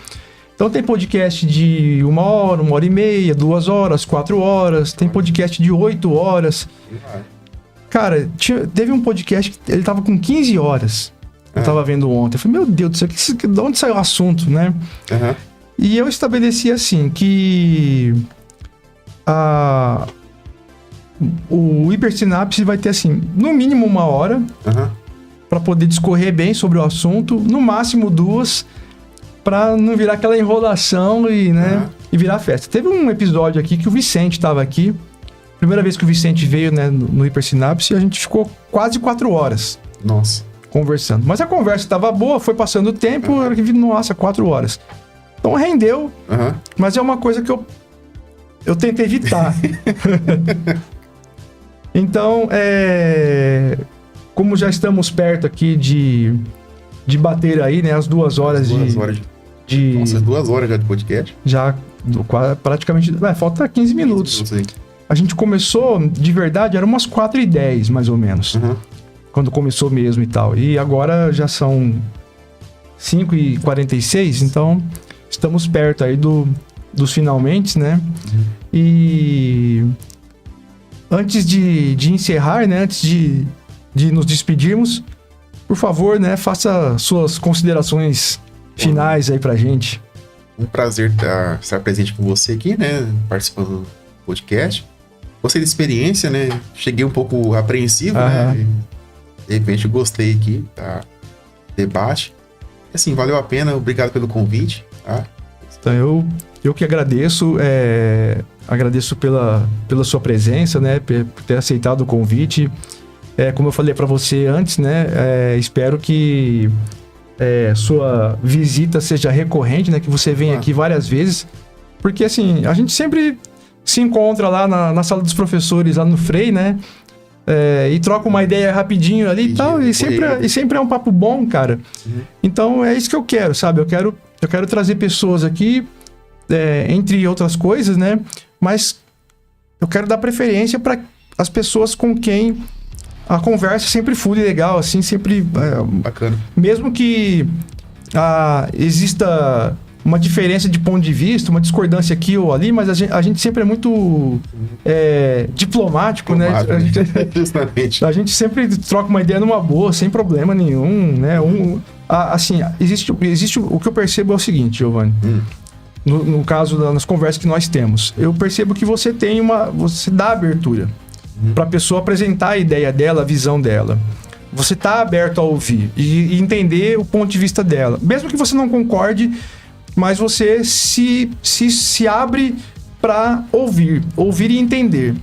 Então tem podcast de 1 hora, 1h30, 2 horas, 4 horas. Tem podcast de 8 horas. Cara, teve um podcast que ele tava com 15 horas. Eu tava vendo ontem. Eu falei, meu Deus do céu, de onde saiu o assunto, né? E eu estabeleci assim, que o hipersinapse vai ter, assim, no mínimo 1 hora para poder discorrer bem sobre o assunto, no máximo 2, para não virar aquela enrolação e virar festa. Teve um episódio aqui que o Vicente tava aqui. Primeira vez que o Vicente veio, né, no hipersinapse, a gente ficou quase 4 horas. Nossa. Conversando. Mas a conversa estava boa, foi passando o tempo, nossa, 4 horas. Então rendeu, mas é uma coisa que eu tento evitar. Então, como já estamos perto aqui de bater aí, né, as 2 horas de... Nossa, 2 horas já de podcast? Já, praticamente... falta 15 minutos. A gente começou, de verdade, era umas 4h10, mais ou menos. Quando começou mesmo e tal. E agora já são 5h46, então estamos perto aí dos finalmente, né? E antes de encerrar, né? Antes de nos despedirmos, por favor, né? Faça suas considerações finais aí pra gente. Um prazer estar presente com você aqui, né? Participando do podcast. Gostei da experiência, né? Cheguei um pouco apreensivo, né? De repente eu gostei aqui da debate. Assim, valeu a pena. Obrigado pelo convite, tá? Então eu que agradeço. Agradeço pela sua presença, né? Por ter aceitado o convite. Como eu falei para você antes, né? Espero que sua visita seja recorrente, né? Que você venha aqui várias vezes. Porque, assim, a gente sempre se encontra lá na sala dos professores, lá no Frei, né? E troca uma ideia rapidinho ali e tal. E sempre é um papo bom, cara. Então, é isso que eu quero, sabe? Eu quero trazer pessoas aqui, entre outras coisas, né? Mas eu quero dar preferência para as pessoas com quem a conversa sempre flui legal, assim, sempre... Bacana. Mesmo que exista uma diferença de ponto de vista, uma discordância aqui ou ali, mas a gente sempre é muito diplomático, né? Justamente. A gente sempre troca uma ideia numa boa, sem problema nenhum, né? Assim, existe o que eu percebo é o seguinte, Giovanni. No caso das conversas que nós temos, eu percebo que você dá abertura para a pessoa apresentar a ideia dela, a visão dela. Você tá aberto a ouvir e entender o ponto de vista dela. Mesmo que você não concorde, mas você se abre para ouvir e entender.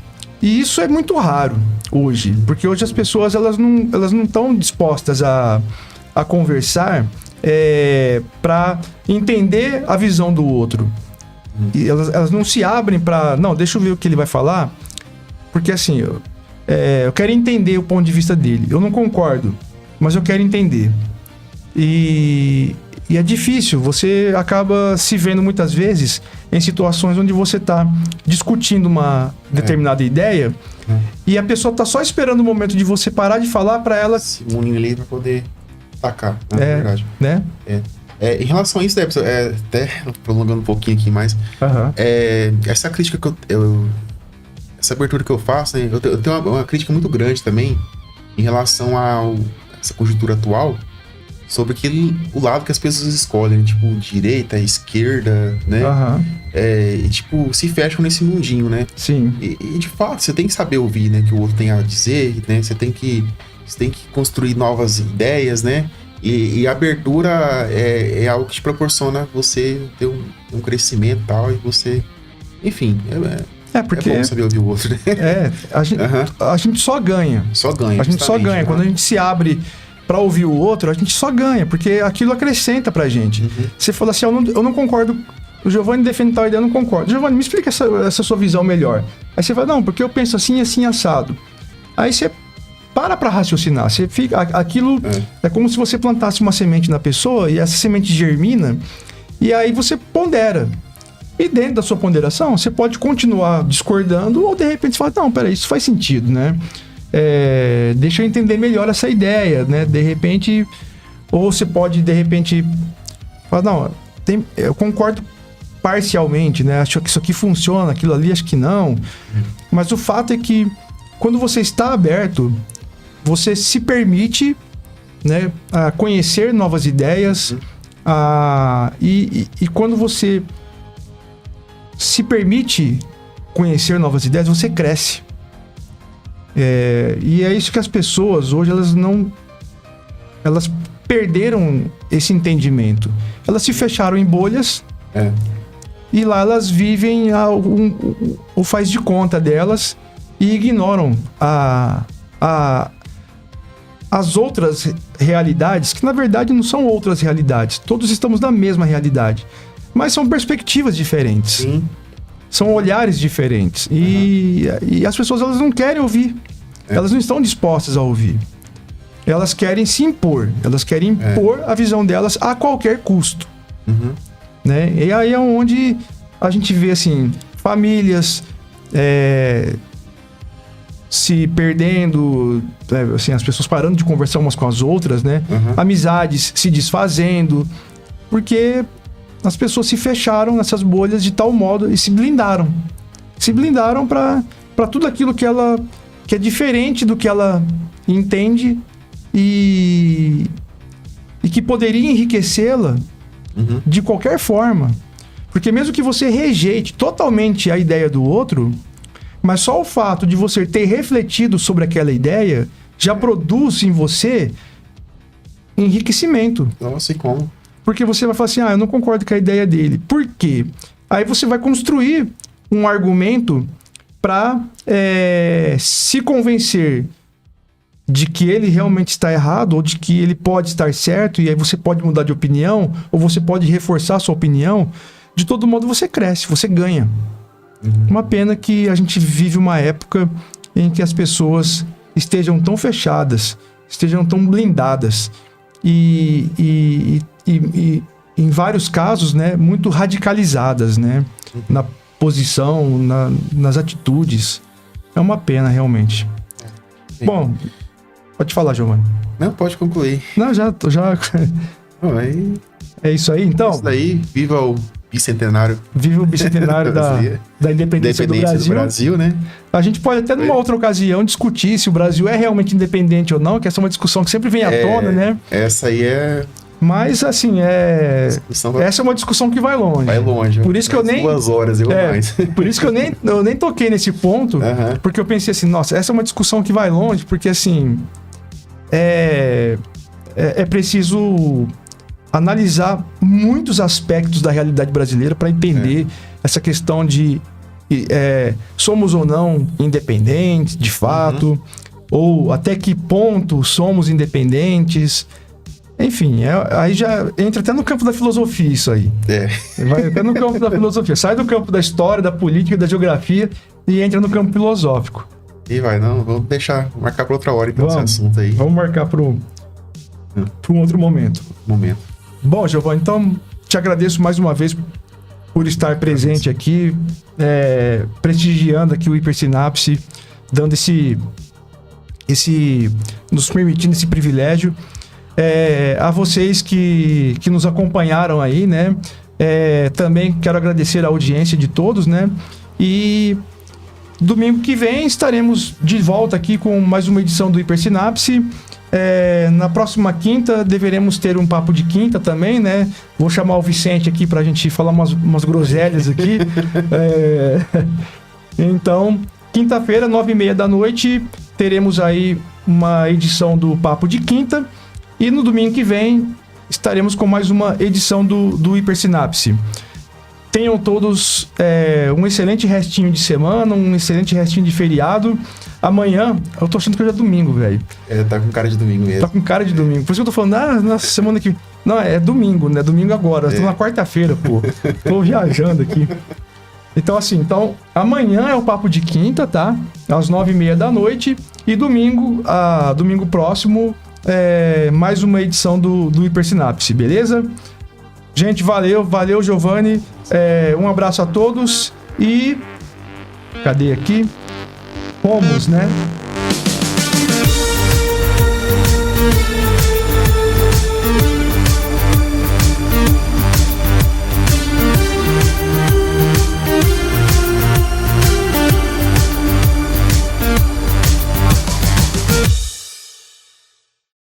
E isso é muito raro hoje, porque hoje as pessoas elas não estão dispostas a conversar para entender a visão do outro. E elas não se abrem para... Não, deixa eu ver o que ele vai falar, porque assim, eu quero entender o ponto de vista dele. Eu não concordo, mas eu quero entender. E é difícil, você acaba se vendo muitas vezes em situações onde você está discutindo uma determinada ideia e a pessoa está só esperando o momento de você parar de falar para ela... Se unir ali para poder atacar, na verdade. Né? Em relação a isso, até prolongando um pouquinho aqui mais, essa crítica que essa abertura que eu faço, né, eu tenho uma crítica muito grande também em relação a essa conjuntura atual, sobre o lado que as pessoas escolhem, tipo, direita, esquerda, né? E, tipo, se fecham nesse mundinho, né? Sim. E, de fato, você tem que saber ouvir, né? Que o outro tem a dizer, né? Você tem que construir novas ideias, né? E a abertura é algo que te proporciona você ter um crescimento e tal, e você... Enfim, porque é bom saber ouvir o outro, né? A gente só ganha. Só ganha. A gente só ganha. Quando a gente se abre pra ouvir o outro, a gente só ganha, porque aquilo acrescenta pra gente. Você fala assim, eu não concordo, o Giovanni defende tal ideia, eu não concordo. Giovanni, me explica essa sua visão melhor. Aí você fala, não, porque eu penso assim, assim, assado. Aí você pra raciocinar, você fica, aquilo é como se você plantasse uma semente na pessoa e essa semente germina, e aí você pondera. E dentro da sua ponderação, você pode continuar discordando ou de repente você fala, não, peraí, isso faz sentido, né? Deixa eu entender melhor essa ideia, né? De repente, ou você pode, de repente, falar, não, eu concordo parcialmente, né? Acho que isso aqui funciona, aquilo ali acho que não. Mas o fato é que quando você está aberto, você se permite, né, a conhecer novas ideias, e quando você se permite conhecer novas ideias, você cresce. E é isso que as pessoas hoje, elas perderam esse entendimento. Elas se fecharam em bolhas e lá elas vivem o faz de conta delas e ignoram as outras realidades, que na verdade não são outras realidades. Todos estamos na mesma realidade, mas são perspectivas diferentes. Sim. São olhares diferentes. E as pessoas, elas não querem ouvir. Elas não estão dispostas a ouvir. Elas querem se impor. Elas querem impor a visão delas a qualquer custo. Né? E aí é onde a gente vê, assim, famílias se perdendo, assim, as pessoas parando de conversar umas com as outras, né? Amizades se desfazendo, porque as pessoas se fecharam nessas bolhas de tal modo e se blindaram. Se blindaram para tudo aquilo que é diferente do que ela entende e que poderia enriquecê-la de qualquer forma. Porque mesmo que você rejeite totalmente a ideia do outro, mas só o fato de você ter refletido sobre aquela ideia já produz em você enriquecimento. Nossa, e como? Porque você vai falar assim, eu não concordo com a ideia dele. Por quê? Aí você vai construir um argumento para se convencer de que ele realmente está errado ou de que ele pode estar certo, e aí você pode mudar de opinião ou você pode reforçar a sua opinião. De todo modo, você cresce, você ganha. Uma pena que a gente vive uma época em que as pessoas estejam tão fechadas, estejam tão blindadas e em vários casos, né, muito radicalizadas, né, na posição, nas atitudes. É uma pena, realmente. Sim. Bom, pode falar, Giovanni. Não, pode concluir. Não, já... É isso aí, então? Isso daí, viva o bicentenário. Viva o bicentenário da independência do Brasil, né? A gente pode até numa outra ocasião discutir se o Brasil é realmente independente ou não, que essa é uma discussão que sempre vem à tona, né? Essa aí é... Mas, assim, essa é uma discussão que vai longe. Vai longe. Por isso que eu nem... 2 horas, mais. Por isso que eu nem toquei nesse ponto, porque eu pensei assim, nossa, essa é uma discussão que vai longe, porque, assim, é preciso analisar muitos aspectos da realidade brasileira para entender essa questão de somos ou não independentes, de fato, ou até que ponto somos independentes. Enfim, aí já entra até no campo da filosofia isso aí. Vai até no campo da filosofia. Sai do campo da história, da política, da geografia e entra no campo filosófico. E vamos marcar para outra hora então esse assunto aí. Vamos marcar para um outro momento. Bom, Giovanni, então te agradeço mais uma vez por estar presente aqui, prestigiando aqui o Hipersinapse, dando nos permitindo esse privilégio. A vocês que nos acompanharam aí, né? Também quero agradecer a audiência de todos, né? E domingo que vem estaremos de volta aqui com mais uma edição do Hipersinapse. Na próxima quinta deveremos ter um papo de quinta também, né? Vou chamar o Vicente aqui pra gente falar umas groselhas aqui. Então, quinta-feira, 9h30 da noite, teremos aí uma edição do Papo de Quinta. E no domingo que vem, estaremos com mais uma edição do Hipersinapse. Tenham todos um excelente restinho de semana, um excelente restinho de feriado. Amanhã, eu tô achando que hoje é domingo, velho. Tá com cara de domingo mesmo. Tá com cara de domingo. Por isso que eu tô falando, na semana que... Não, é domingo, né? Domingo agora. Eu tô na quarta-feira, pô. Tô viajando aqui. Então, assim, amanhã é o Papo de Quinta, tá? Às 9h30 da noite. E domingo próximo, mais uma edição do Hipersinapse, beleza? Gente, valeu, Giovanni. Um abraço a todos e... Cadê aqui? Fomos, né?